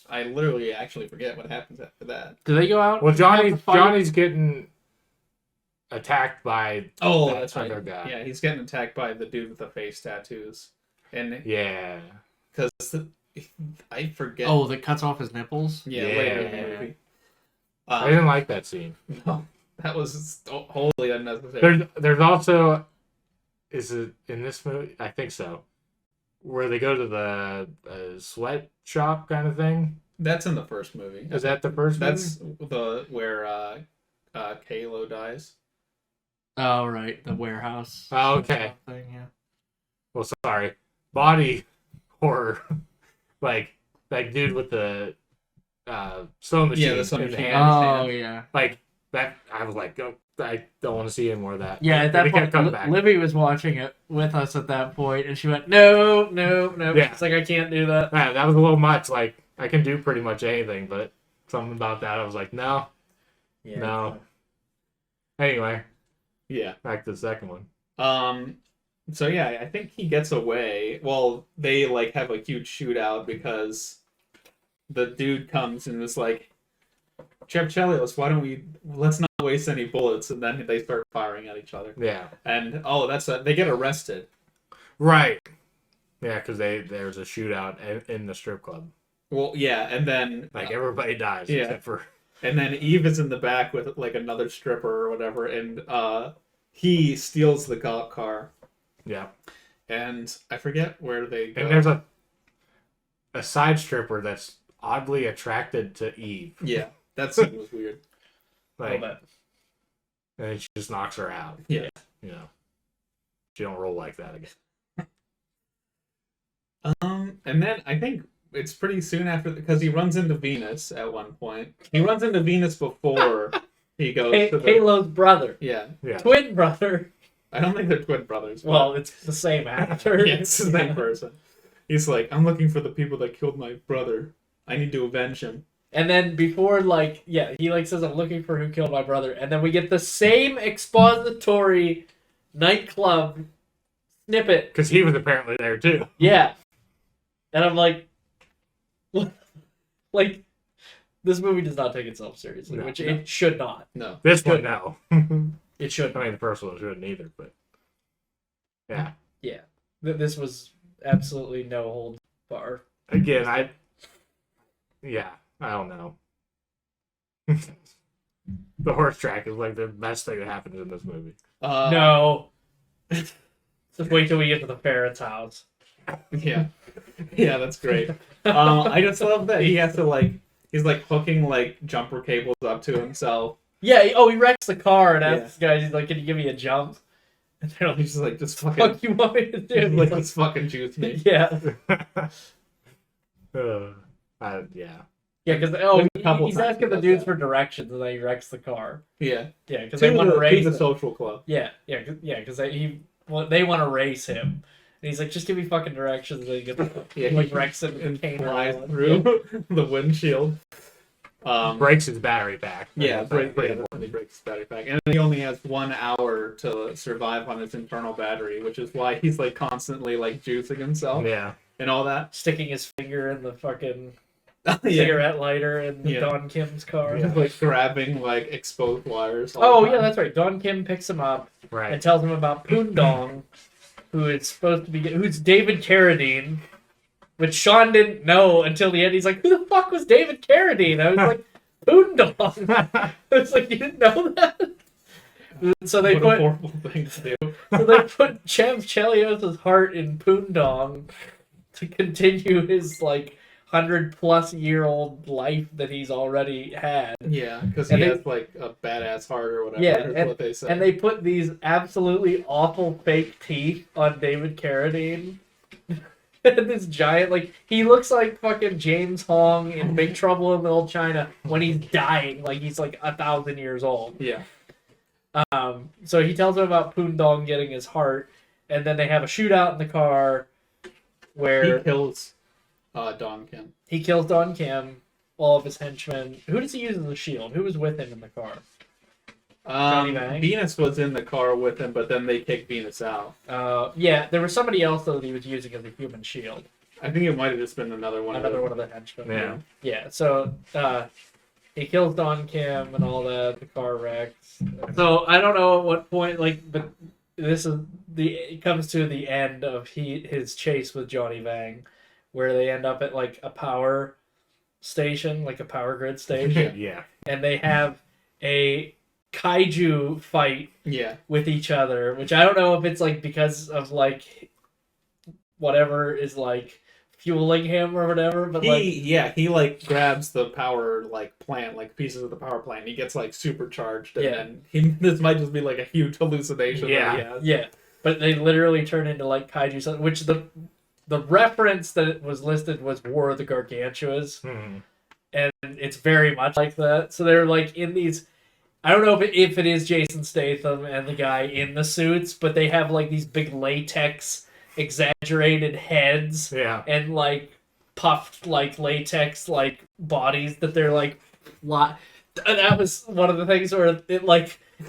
I literally actually forget what happens after that. Do they go out? Well, have a fight? Johnny's getting attacked by. Oh, that that's right. other guy. Yeah, he's getting attacked by the dude with the face tattoos, and Yeah. because I forget. Oh, that cuts off his nipples? yeah, later in Yeah. the movie. I didn't like that scene. No, that was wholly unnecessary. There's also, is it in this movie? I think so. Where they go to the sweatshop kind of thing. That's in the first movie. Is that the first movie? That's the where Kalo dies. Oh, right. The warehouse. Oh, okay. Thing, yeah. Well, sorry. Body horror. Like, that dude with the sewing machine. Yeah, the sewing in the machine. hand. Oh, yeah. Like, that, I was like, oh, I don't want to see any more of that. Yeah, at But that he kept coming point, back. Libby was watching it with us at that point, and she went, no. Yeah. It's like, I can't do that. Man, that was a little much. Like, I can do pretty much anything, but something about that, I was like, no. Yeah. No. Anyway, Yeah. back to the second one. So yeah, I think he gets away. Well, they like have a huge shootout because the dude comes and is like, Chev Chelios, let's not waste any bullets, and then they start firing at each other. Yeah. And they get arrested. Right. Yeah, because there's a shootout in the strip club. Well, yeah, and then Like, everybody dies yeah. except for... and then Eve is in the back with like another stripper or whatever, and he steals the cop car, Yeah. and I forget where they go. And there's a side stripper that's oddly attracted to Eve. Yeah, that scene was weird. Like, Well, and then she just knocks her out. Yeah. You know. She don't roll like that again. And then I think it's pretty soon after because he runs into Venus at one point. He runs into Venus before he goes to the Halo's brother. yeah. Yeah. Twin brother. I don't think they're twin brothers. but- Well, it's the same actor. yeah, it's the same person. He's like, I'm looking for the people that killed my brother. I need to avenge him. And then before, he says, I'm looking for who killed my brother. And then we get the same expository nightclub snippet. Because he was apparently there, too. Yeah. And I'm like, what? Like, this movie does not take itself seriously, No. which it should not. No. This one, no. It should I not. mean, the first one shouldn't either, but... Yeah. Yeah. This was absolutely no hold bar. Again, I don't know. The horse track is like the best thing that happens in this movie. No. Just wait till we get to the Farron's house. Yeah. Yeah, that's great. I just love that he has to he's hooking jumper cables up to himself. Yeah, he wrecks the car and asks the guy, he's like, can you give me a jump? And they're like, He's just like, just fucking, fuck you want me to do? just He's like, like, just fucking juice me. yeah. Yeah. Yeah, because There's a couple he's times asking he the does dudes that. for directions, and then he wrecks the car. Yeah. Yeah, because they want to To race the him. social club. Yeah, because they want to race him, and he's like, just give me fucking directions. And then he gets, Yeah, he like wrecks him and cane flies around. through the windshield. Breaks his battery back. Yeah, That's pretty he important. breaks his battery pack, and he only has 1 hour to survive on his internal battery, which is why he's like constantly like juicing himself Yeah. and all that. Sticking his finger in the fucking Yeah, cigarette lighter in Yeah. Don Kim's car. Yeah. just like grabbing like exposed wires. all Oh the yeah, time. that's right. Don Kim picks him up and Right. tells him about Poondong, who's David Carradine, which Sean didn't know until the end. He's like, who the fuck was David Carradine? I was like, Poondong. I was like, you didn't know that? So they What put a horrible thing to do. so they put Chev Chelios' heart in Poondong to continue his like 100-plus-year-old life that he's already had. Yeah, because he And they- has like a badass heart or whatever. Yeah, is what they say. And they put these absolutely awful fake teeth on David Carradine. And this giant, like, he looks like fucking James Hong in Big Trouble in Little China when he's dying, like he's like 1,000 years old. Yeah, So he tells him about Poondong getting his heart, and then they have a shootout in the car where he kills Don Kim. he kills Don Kim, all of his henchmen. Who does he use as a shield? Who was with him in the car? Johnny Bang? Venus was in the car with him, but then they kicked Venus out. Yeah, there was somebody else though that he was using as a human shield. I think it might have just been another one. Another one of the henchmen. Yeah. Yeah. So he kills Don Kim and all that. The car wrecks. So I don't know at what point, like, but it comes to the end of his chase with Johnny Vang, where they end up at like a power station, like a power grid station, Yeah. and they have a kaiju fight Yeah, with each other, which I don't know if it's like because of like whatever is like fueling him or whatever, but he like grabs the power like plant, like pieces of the power plant. And he gets like supercharged, and Yeah. then this might just be like a huge hallucination. Yeah. that he has. yeah, but they literally turn into like kaiju, which the reference that it was listed was War of the Gargantuas, Hmm. and it's very much like that. So they're like in these. I don't know if it is Jason Statham and the guy in the suits, but they have like these big latex exaggerated heads Yeah. and like puffed like latex like bodies that they're like that was one of the things where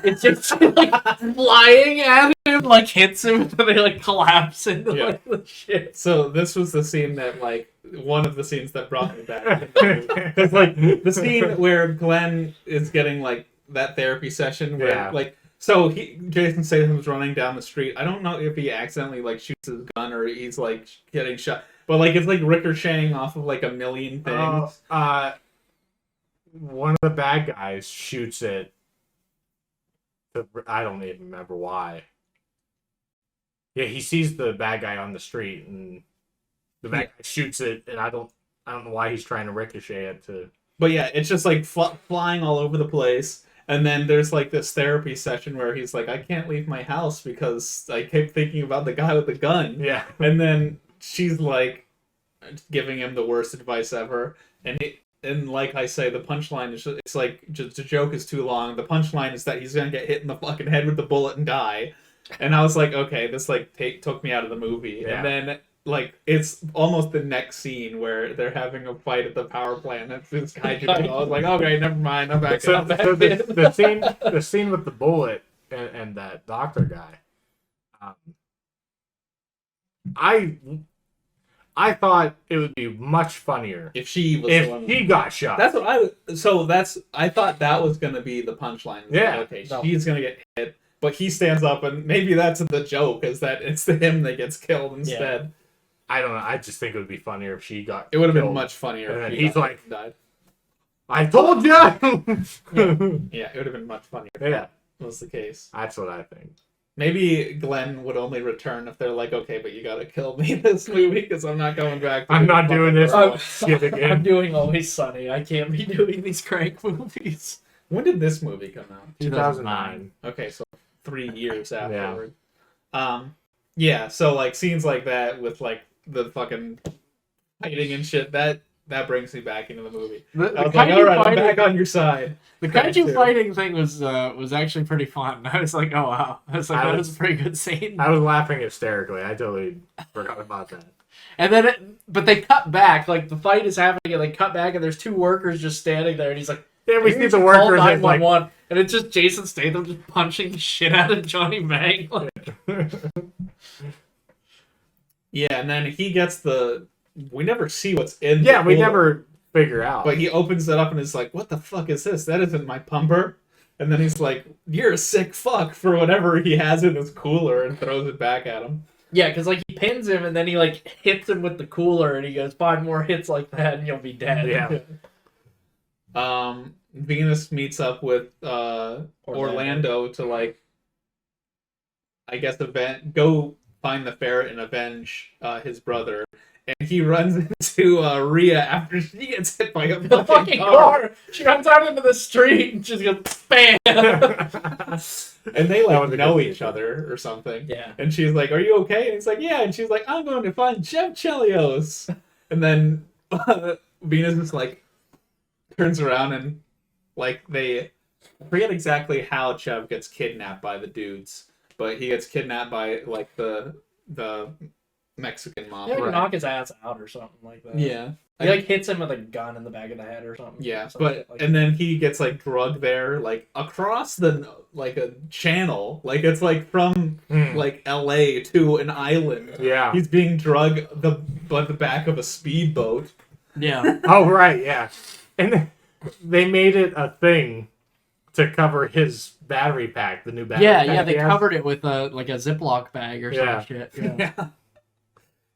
it's just like flying at him, like hits him, and then they like collapse into Yeah. like the shit. So this was the scene that like one of the scenes that brought me back. Because like the scene where Glenn is getting like that therapy session where Yeah. like Jason Statham's running down the street. I don't know if he accidentally like shoots his gun or he's like getting shot, but like it's like ricocheting off of like a million things. One of the bad guys shoots it. I don't even remember why. Yeah, he sees the bad guy on the street, and the bad guy shoots it, and I don't know why he's trying to ricochet it to. But yeah, it's just like flying all over the place. And then there's like this therapy session where he's like, I can't leave my house because I keep thinking about the guy with the gun. Yeah. And then she's like giving him the worst advice ever. And like I say, the punchline is it's like just the joke is too long. The punchline is that he's gonna get hit in the fucking head with the bullet and die. And I was like, okay, this like took me out of the movie. Yeah. And then like it's almost the next scene where they're having a fight at the power plant. It's this kaiju. I was like, okay, never mind. I'm back. So, in. so the scene with the bullet and that doctor guy. I thought it would be much funnier If she was the one. if he got shot. That's what I thought that was gonna be the punchline. Yeah. Like, okay, No. she's gonna get hit, but he stands up, and maybe that's the joke is that it's him that gets killed instead. I don't know. I just think it would be funnier if she got. It would have been killed. much funnier. And if then he he's got like- died. I told you. Yeah, it would have been much funnier. If Yeah. that was the case. That's what I think. Maybe Glenn would only return if they're like, okay, but you gotta kill me in this movie because I'm not going back. To I'm the not fucking doing this. first one." Shit again. I'm doing Always Sunny. I can't be doing these crank movies. When did this movie come out? 2009. Okay, so 3 years afterward. Yeah, so like scenes like that with like the fucking fighting and shit, that brings me back into the movie. I was like, all right, I'm back on your side. The kaiju fighting thing was actually pretty fun. I was like, oh wow, that was a pretty good scene. I was laughing hysterically. I totally forgot about that. And then, but they cut back. Like the fight is happening, and they cut back, and there's two workers just standing there, and he's like, "Yeah, we see the workers." 911, and it's just Jason Statham just punching the shit out of Johnny Mang. Yeah, and then he gets the. We never see what's in. Yeah, we never figure out. But he opens it up and is like, "What the fuck is this? That isn't my pumper." And then he's like, "You're a sick fuck," for whatever he has in his cooler, and throws it back at him. Yeah, because like he pins him and then he like hits him with the cooler and he goes 5 more hits like that and you'll be dead. Yeah. Venus meets up with Orlando to like, I guess go find the ferret and avenge his brother. And he runs into Rhea after she gets hit by a fucking car. She runs out into the street and just goes bam. And they like know each other or something. Yeah. And she's like, "Are you okay?" And he's like, "Yeah." And she's like, "I'm going to find Jeff Chelios." And then Venus is like turns around and like I forget exactly how Chev gets kidnapped by the dudes, but he gets kidnapped by like the Mexican mob. Yeah, knock his ass out or something like that. Yeah. He like hits him with a gun in the back of the head or something. Yeah, something but and then he gets like drugged there, like across the like a channel, like it's like from like L.A. to an island. Yeah, he's being drugged the back of a speedboat. Yeah. Oh right, yeah, and they made it a thing to cover his battery pack, the new battery. Yeah, they covered it with a Ziploc bag or some shit. Yeah.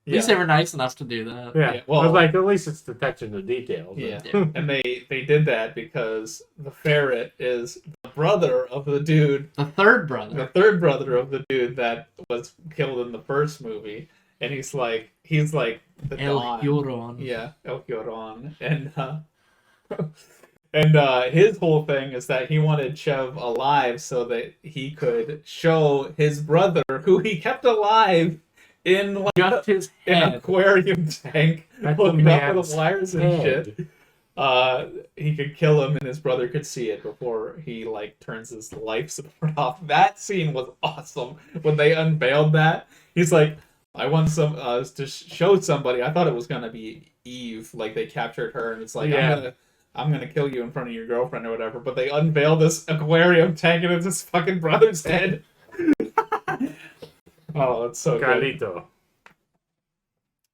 At least they were nice enough to do that. Yeah. Well, I was like, at least it's attention to detail. Yeah. And they did that because the ferret is the brother of the dude. The third brother. The third brother of the dude that was killed in the first movie. And he's like the El Don. Huron. Yeah, El Huron. And his whole thing is that he wanted Chev alive so that he could show his brother, who he kept alive, in like just his head. An aquarium tank, hooked up with wires and shit. He could kill him, and his brother could see it before he like turns his life support off. That scene was awesome when they unveiled that. He's like, "I want some to show somebody." I thought it was gonna be Eve, like they captured her, and it's like, I'm gonna kill you in front of your girlfriend or whatever. But they unveiled this aquarium tank, and it's his fucking brother's head. Oh, it's so Carlito. good.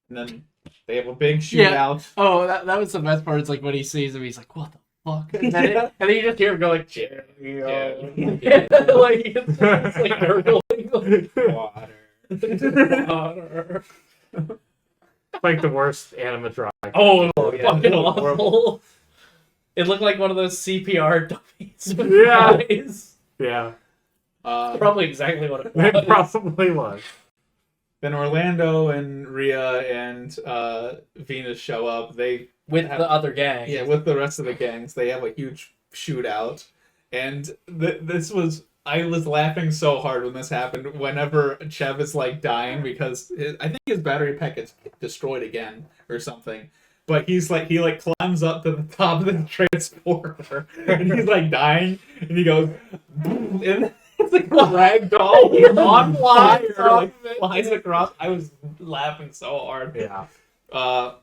And then they have a big shootout. Yeah. Oh, that was the best part. It's like when he sees him, he's like, "What the fuck?" And then, you just hear him go like, like it's like gurgling. Water. Like the worst animatronic. Oh, fucking awful. It looked like one of those CPR dummies. Yeah. Yeah. Probably exactly what it was. It probably was. Then Orlando and Rhea and Venus show up. They with the other gang. Yeah, with the rest of the gangs. They have a huge shootout. And I was laughing so hard when this happened. Whenever Chev is like dying because I think his battery pack gets destroyed again or something. But he climbs up to the top of the transporter and he's like dying and he goes boom, and it's like a rag doll on fire, like flies across. I was laughing so hard. Yeah.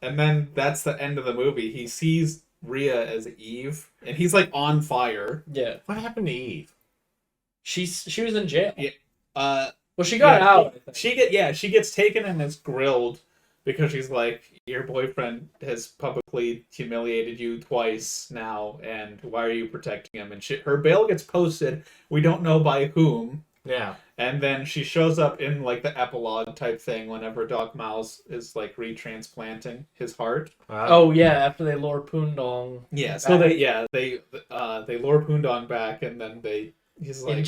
And then that's the end of the movie. He sees Rhea as Eve and he's like on fire. Yeah. What happened to Eve? She was in jail. Yeah. Well, she got out. She gets taken and is grilled because she's like, your boyfriend has publicly humiliated you twice now, and why are you protecting him? And her bail gets posted. We don't know by whom. Yeah. And then she shows up in like the epilogue type thing whenever Doc Miles is like retransplanting his heart. Oh yeah, after they lure Poondong. Yeah. So they lure Poondong back, and then he's like,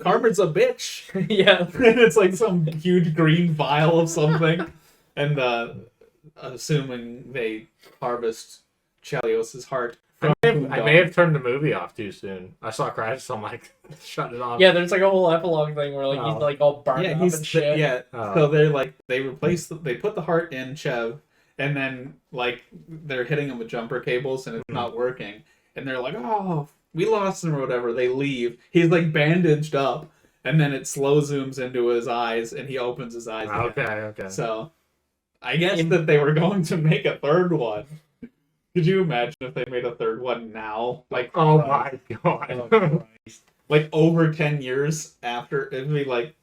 Carmen's a bitch. Yeah. And it's like some huge green vial of something. And assuming they harvest Chelios' heart, I may have turned the movie off too soon. I saw credits, so I'm like, shut it off. Yeah, there's like a whole epilogue thing where like he's like all burned up and shit. Yeah. Oh. So they're like they put the heart in Chev, and then like they're hitting him with jumper cables and it's not working, and they're like, oh, we lost him or whatever. They leave. He's like bandaged up, and then it slow zooms into his eyes, and he opens his eyes. Again. Okay. So, I guess that they were going to make a third one. Could you imagine if they made a third one now? Like, oh my god. Oh, like over 10 years after, it'd be like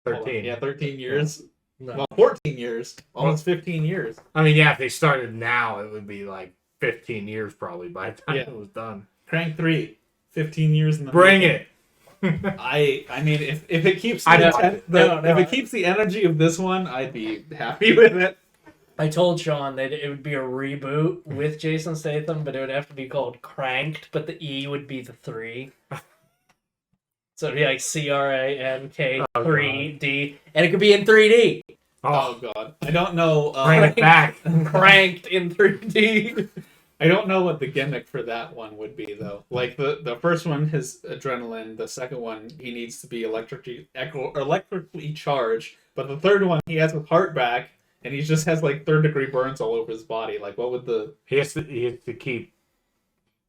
13. Yeah, 13 years. No. Well, 14 years. Almost 15 years. I mean, yeah, if they started now, it would be like 15 years probably by the time it was done. Crank 3, 15 years in the Bring making. it. I mean, if it keeps if it keeps the energy of this one, I'd be happy with it. I told Sean that it would be a reboot with Jason Statham, but it would have to be called Cranked, but the E would be the 3. So it'd be like CRANK3D, and it could be in 3D. Oh god, I don't know. Bring it back. Cranked in 3D. I don't know what the gimmick for that one would be though. Like the first one, his adrenaline. The second one, he needs to be electrically charged. But the third one, he has his heart back, and he just has like third-degree burns all over his body. Like, what would the? He has to keep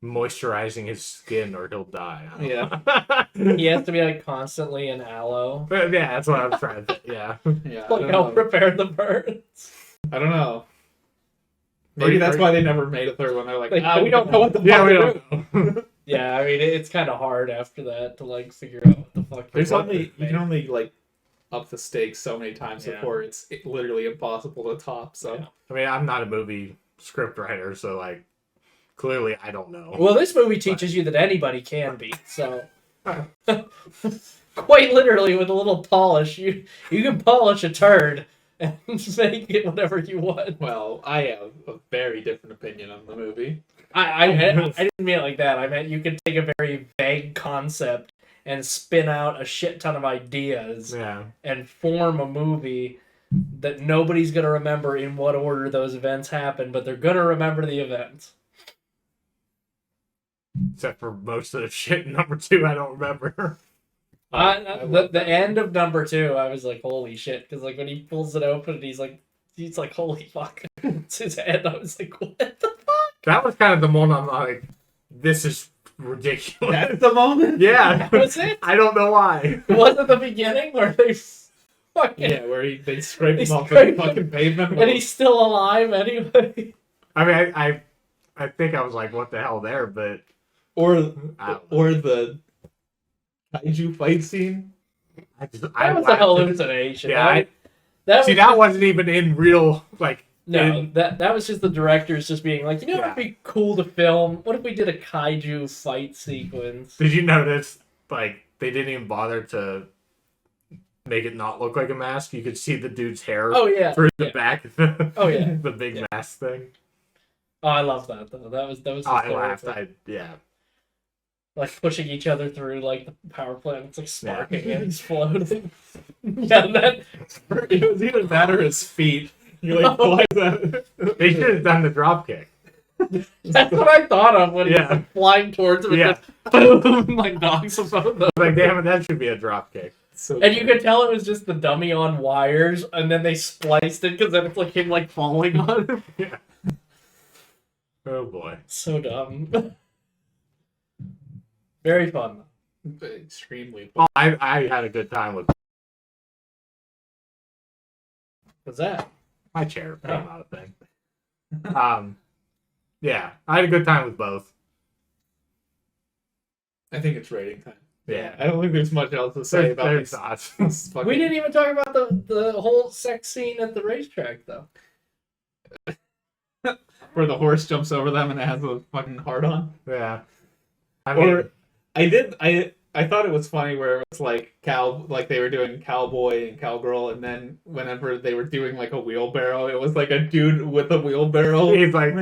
moisturizing his skin, or he'll die. Yeah. He has to be like constantly in aloe. But yeah, that's what I'm trying to. Yeah. Yeah. I Like don't help know. repair the burns. I don't know. Maybe that's why they never made a third one. They're like, Like, we don't know what the fuck Yeah, we to do. don't know. Yeah, I mean it's kind of hard after that to like figure out what the fuck. There's you're only you doing. can only like up the stakes so many times Yeah. before it's literally impossible to top. So Yeah. I mean, I'm not a movie script writer, so like, clearly I don't know. Well, this movie teaches you that anybody can be. So, quite literally, with a little polish, you can polish a turd and make it whatever you want. well, I have a very different opinion on the movie. I didn't mean it like that. I meant you could take a very vague concept and spin out a shit ton of ideas Yeah. and form a movie that nobody's gonna remember in what order those events happen, but they're gonna remember the events. Except for most of the shit in number 2, I don't remember. The end of number 2, I was like, holy shit, because like when he pulls it open and he's like, holy fuck, it's his head. I was like, what the fuck? That was kind of the moment I'm like, this is ridiculous. That's the moment. Yeah. That was it? I don't know why. Was it the beginning where they fucking Yeah, where they scrape They him off the scrape him. fucking pavement. and he's still alive anyway? I mean, I think I was like, what the hell there, but or I don't know. the kaiju fight scene. I just, That was a hallucination. Yeah, that see, was that wasn't even in real, like, no, that was just the directors just being like, you know, Yeah. it'd be cool to film. What if we did a kaiju fight sequence? did you notice, like, they didn't even bother to make it not look like a mask? You could see the dude's hair Oh yeah, through the yeah. back. Oh, yeah. The big Yeah. mask thing. Oh, I love that though. That was Oh, I laughed. hysterical. Yeah. Like pushing each other through like the power plant. It's like sparking and exploding. Yeah, that. It was either that or his feet. You're like, why is that? They should have done the drop kick. That's what I thought of when Yeah. he's like, flying towards him and Yeah. just boom, like knocks him both. Like, damn it, that should be a drop kick. So And you could tell it was just the dummy on wires, and then they spliced it because then it's like him like falling on him. Yeah. Oh boy. So dumb. Very fun. extremely. Well, I had a good time with What's that? my chair. Came out of thing. Yeah, I had a good time with both. I think it's rating time. Yeah. I don't think there's much else to say about There's this. not. this fucking- We didn't even talk about the whole sex scene at the racetrack though. where the horse jumps over them and it has a fucking heart on. Yeah. I mean, Or I thought it was funny where it was like they were doing cowboy and cowgirl, and then whenever they were doing like a wheelbarrow, it was like a dude with a wheelbarrow. he's like,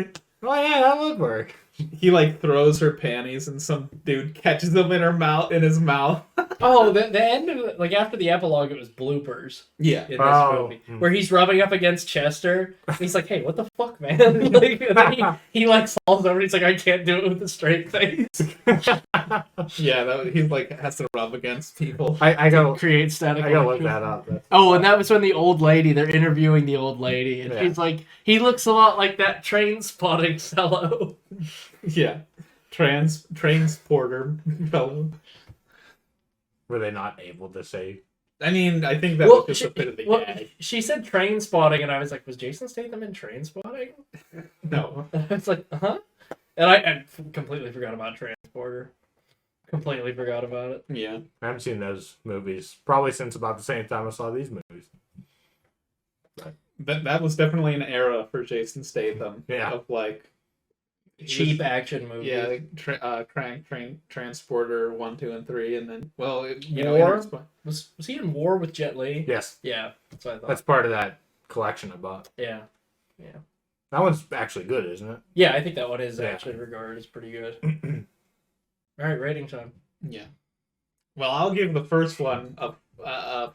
oh yeah, that would work. he like throws her panties and some dude catches them in his mouth. Oh, the end of it, like after the epilogue, it was bloopers Yeah. in this Oh. movie where he's rubbing up against Chester. And he's like, "Hey, what the fuck, man?" Like, and then he like falls over. And he's like, "I can't do it with a straight face." Yeah, he like has to rub against people. I go Create static. I gotta look electricity. that up. That's- Oh, and that was when the old lady, they're interviewing the old lady, and Yeah. she's like, he looks a lot like that train spotting fellow. Yeah. Transporter fellow. Were they not able to say? I mean, I think that was just a bit of the gag. She said train spotting, and I was like, was Jason Statham in Train Spotting? No. And I was like, huh? And I completely forgot about Transporter. Completely forgot about it. Yeah. I haven't seen those movies probably since about the same time I saw these movies. That was definitely an era for Jason Statham. Yeah. Of like Cheap action movie. Yeah, like Crank Train Transporter 1, 2, and 3, and then War? Was he in War with Jet Li? Yes, Yeah, that's what I thought. that's part of that collection I bought. Yeah. That one's actually good, isn't it? Yeah, I think that one is Yeah. actually regarded as pretty good. All right, rating time. Yeah. Well, I'll give the first one a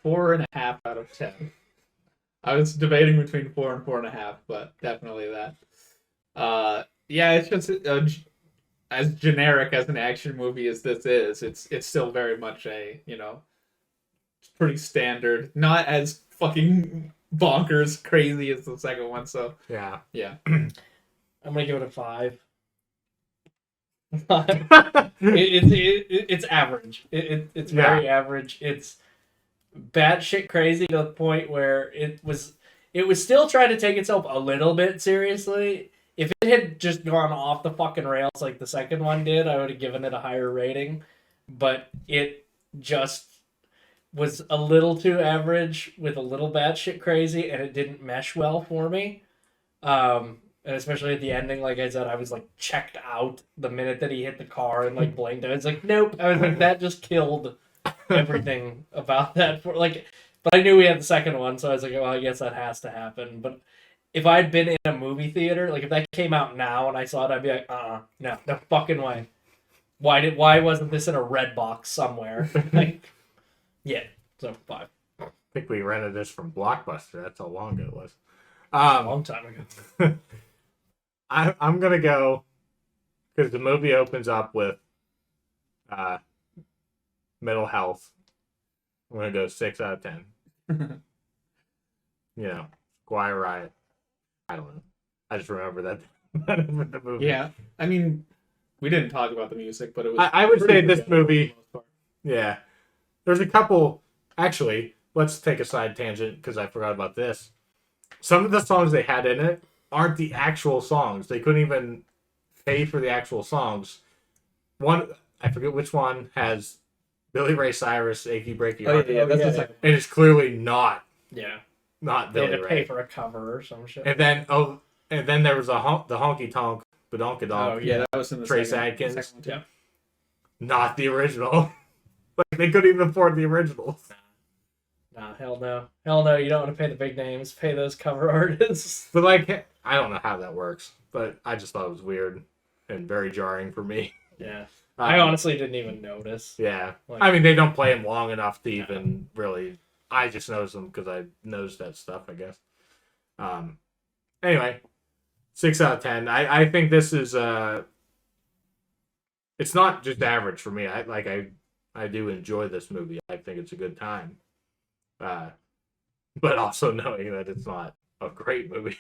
4.5 out of 10. I was debating between 4 and 4.5, but definitely that. Yeah, it's just as generic as an action movie as this is. It's still very much a it's pretty standard, not as fucking bonkers crazy as the second one. So Yeah. yeah, I'm gonna give it a 5. It's average. It's very average. It's batshit crazy to the point where it was still trying to take itself a little bit seriously. If it had just gone off the fucking rails like the second one did, I would have given it a higher rating. But it just was a little too average with a little batshit crazy, and it didn't mesh well for me. And especially at the ending, like I said, I was like checked out the minute that he hit the car and like blinked. I was like, nope. I was like, that just killed everything about that. But I knew we had the second one, so I was like, well, I guess that has to happen. But if I'd been in a movie theater, like if that came out now and I saw it, I'd be like, no fucking way. Why wasn't this in a red box somewhere? Like, yeah, so 5. I think we rented this from Blockbuster. That's how long ago it was. A long time ago. I'm gonna go because the movie opens up with mental health. I'm gonna go 6 out of 10. Squire Riot. I don't know. I just remember that the movie. yeah. I mean, we didn't talk about the music, but it was. I would pretty say this forgettable for the movie. most part. Yeah, there's a couple. Actually, let's take a side tangent because I forgot about this. Some of the songs they had in it aren't the actual songs. They couldn't even pay for the actual songs. One, I forget which one, has Billy Ray Cyrus, "Achy Breaky Heart," Yeah, that's the second. and it's clearly not Yeah. not They Billy had to Ray. pay for a cover or some shit. And then there was the honky tonk, badonkadonk. Oh yeah, that was in the Trace second, Adkins. second one, too. Yeah. Not the original. Like they couldn't even afford the originals. Nah, hell no. Hell no, you don't want to pay the big names. Pay those cover artists. But like, I don't know how that works. But I just thought it was weird and very jarring for me. Yeah. I honestly didn't even notice. Yeah. Like- I mean, they don't play them long enough to even really. I just noticed them because I noticed that stuff, I guess. Anyway, 6 out of 10. I think this is it's not just average for me. I do enjoy this movie. I think it's a good time. But also knowing that it's not a great movie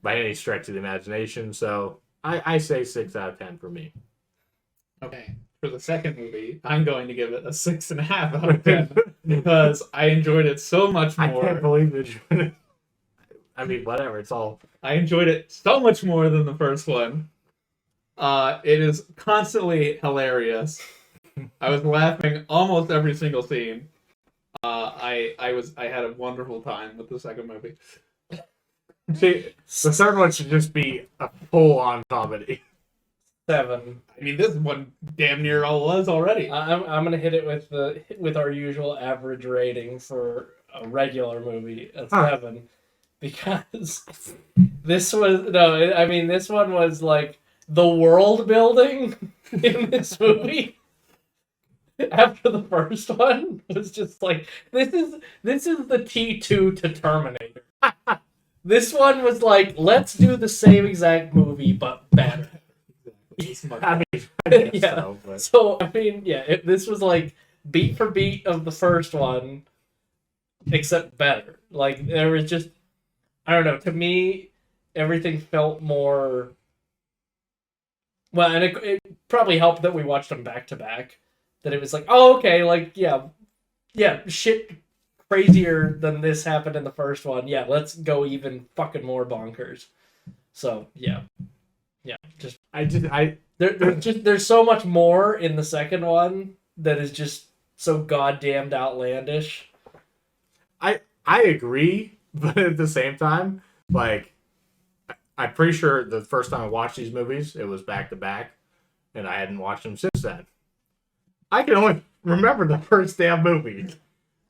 by any stretch of the imagination. So I say 6 out of 10 for me. Okay. For the second movie, I'm going to give it a 6.5 out of 10 because I enjoyed it so much I more. can't believe it. I mean, whatever. It's all. I enjoyed it so much more than the first one. It is constantly hilarious. I was laughing almost every single scene. I had a wonderful time with the second movie. See, the third one should just be a full-on comedy. 7. I mean, this one damn near all was already. I'm gonna hit it with our usual average rating for a regular movie, a 7, because this one was like the world building in this movie after the first one was just like this is the T2 to Terminator. This one was like, let's do the same exact movie but better. I mean, I guess Yeah. so, but So I mean, yeah, this was like beat for beat of the first one, except better. Like there was just, I don't know. To me, everything felt more. Well, and it probably helped that we watched them back to back. That it was like, oh, okay, like yeah, shit crazier than this happened in the first one. Yeah, let's go even fucking more bonkers. So yeah, just I there's so much more in the second one that is just so goddamned outlandish. I agree, but at the same time, like, I'm pretty sure the first time I watched these movies, it was back to back, and I hadn't watched them since then. I can only remember the first damn movie,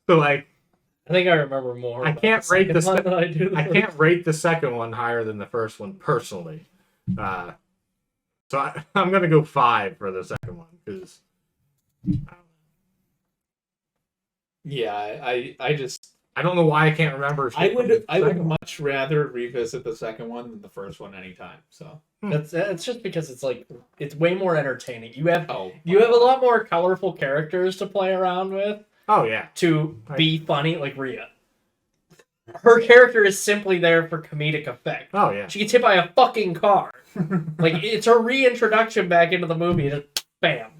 so like, I think I remember more. I can't rate the the second one than I do. The I first. can't rate the second one higher than the first one personally. So I'm gonna go 5 for the second one because Yeah, I just I don't know why I can't remember. I shit from the would second one. much rather revisit the second one than the first one anytime. So That's just because it's like it's way more entertaining. You have oh, a lot more colorful characters to play around with Oh yeah, to be funny, like Rhea. Her character is simply there for comedic effect. oh yeah. She gets hit by a fucking car. Like it's her reintroduction back into the movie. Just bam.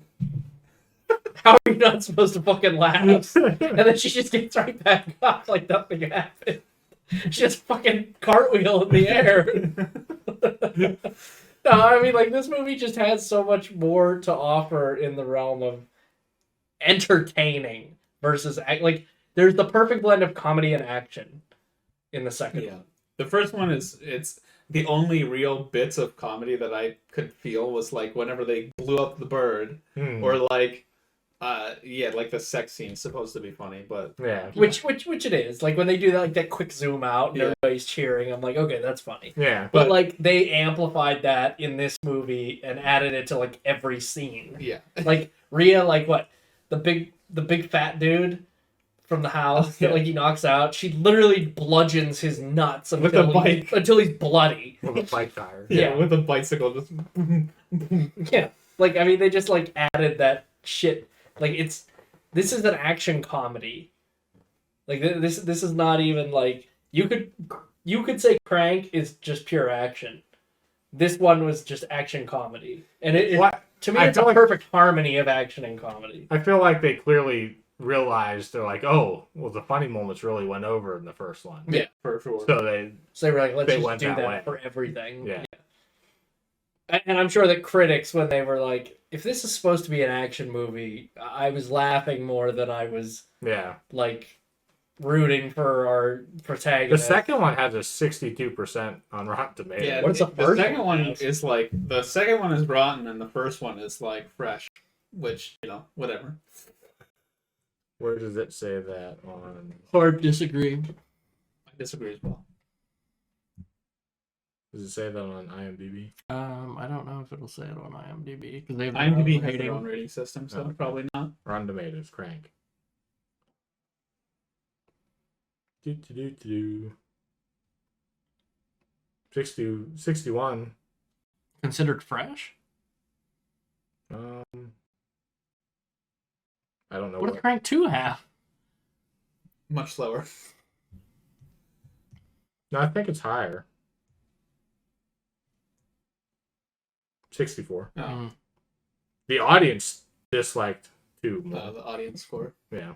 How are you not supposed to fucking laugh? And then she just gets right back up like nothing happened. She just fucking cartwheel in the air. No, I mean, like, this movie just has so much more to offer in the realm of entertaining versus, like, there's the perfect blend of comedy and action in the second Yeah. one. The first one it's the only real bits of comedy that I could feel was like whenever they blew up the bird or like like the sex scene's supposed to be funny, but yeah, Which it is. Like, when they do that, like, that quick zoom out and Yeah. everybody's cheering, I'm like, okay, that's funny. yeah. But, like, they amplified that in this movie and added it to, like, every scene. yeah. Like, Rhea, like, what? The big fat dude from the house Yeah. that, like, he knocks out. She literally bludgeons his nuts With a bike. until he's bloody. With a bike tire. Yeah. With a bicycle just Yeah. Like, I mean, they just, like, added that shit. Like, this is an action comedy. Like, this is not even, like, you could say Crank is just pure action. This one was just action comedy. And to me, I it's a feel like- perfect harmony of action and comedy. I feel like they clearly realized they're like, oh, well, the funny moments really went over in the first one. Yeah. for sure. So they, So they were like, let's They just went do that that way. for everything. Yeah. And I'm sure that critics, when they were like, if this is supposed to be an action movie, I was laughing more than I was, yeah. like, rooting for our The protagonist. second one has a 62% on Rotten Tomatoes. Yeah, What's the the first second one? one is like the second one is rotten and the first one is like fresh, which whatever. Where does it say that on? Hard disagree. I disagree as well. Does it say that on IMDb? I don't know if it'll say it on IMDb because they have their IMDb own has rating. their own rating system, so Okay. probably not. Rotten Tomatoes, Crank. Do. 61. Considered fresh. I don't know What what. did Crank 2 have? Much slower. No, I think it's higher. 64. Oh, Mm. The audience disliked 2 more. the audience score. Yeah.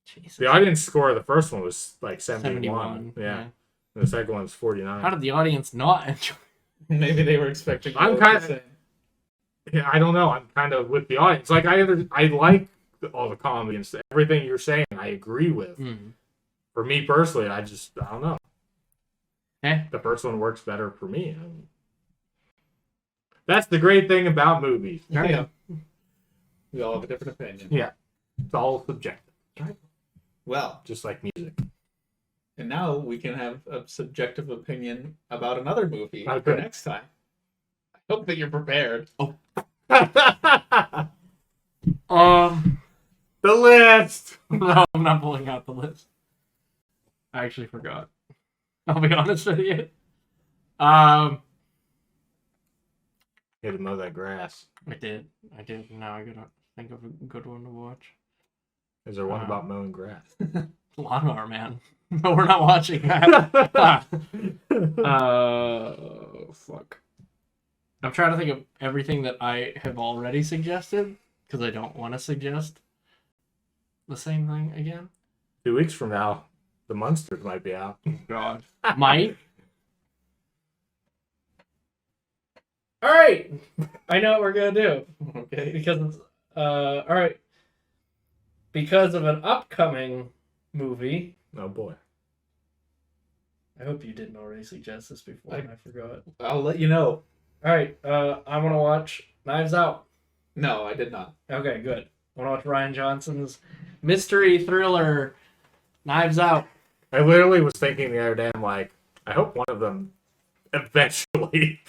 Jesus. The audience score of the first one was like 71. 71. Yeah. And the second one's 49. How did the audience not enjoy? Maybe they were expecting. I'm more kinda- the same. Yeah, I don't know. I'm kind of with the audience. Like I like all the comedy and stuff. Everything you're saying, I agree with. For me personally, I don't know. Eh? The first one works better for me. That's the great thing about movies. Yeah. We all have a different opinion. Yeah. It's all subjective, Well, just like music. and now we can have a subjective opinion about another movie Oh, for good. next time. Hope that you're prepared. The list. No, I'm not pulling out the list. I actually forgot. I'll be honest with you. You had to mow that grass. I did. Now I gotta think of a good one to watch. Is there one about mowing grass? Lawnmower Man. No, we're not watching that. Fuck. I'm trying to think of everything that I have already suggested because I don't want to suggest the same thing again. 2 weeks from now, the Munsters might be out. God. Might. All right. I know what we're gonna do. Okay. Because it's all right. Because of an upcoming movie. Oh boy. I hope you didn't already suggest this before and I forgot. I'll let you know. All right. I want to watch Knives Out. No, I did not. Okay, good. I want to watch Ryan Johnson's mystery thriller Knives Out. I literally was thinking the other day, I'm like, I hope one of them eventually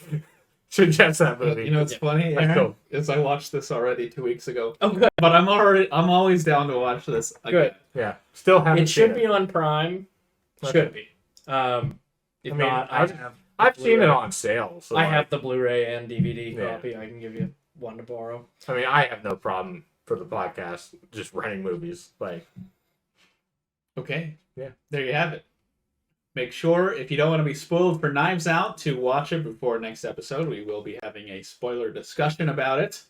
suggests that movie. You know, it's funny. I know. Is I watched this already 2 weeks ago, Oh, good. but I'm always down to watch this again. Good. Yeah, still haven't It should seen be on Prime. Should be. If I mean, not, I've seen it on sale. So I have the Blu-ray and DVD Yeah. copy. I can give you one to borrow. I mean, I have no problem for the podcast just renting movies. Like, Okay. Yeah. There you have it. Make sure, if you don't want to be spoiled for Knives Out, to watch it before next episode. We will be having a spoiler discussion about it.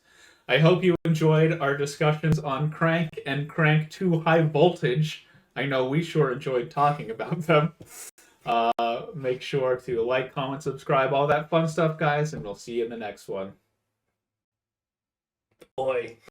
I hope you enjoyed our discussions on Crank and Crank 2 High Voltage. I know we sure enjoyed talking about them. Make sure to like, comment, subscribe, all that fun stuff, guys, and we'll see you in the next one. Boy.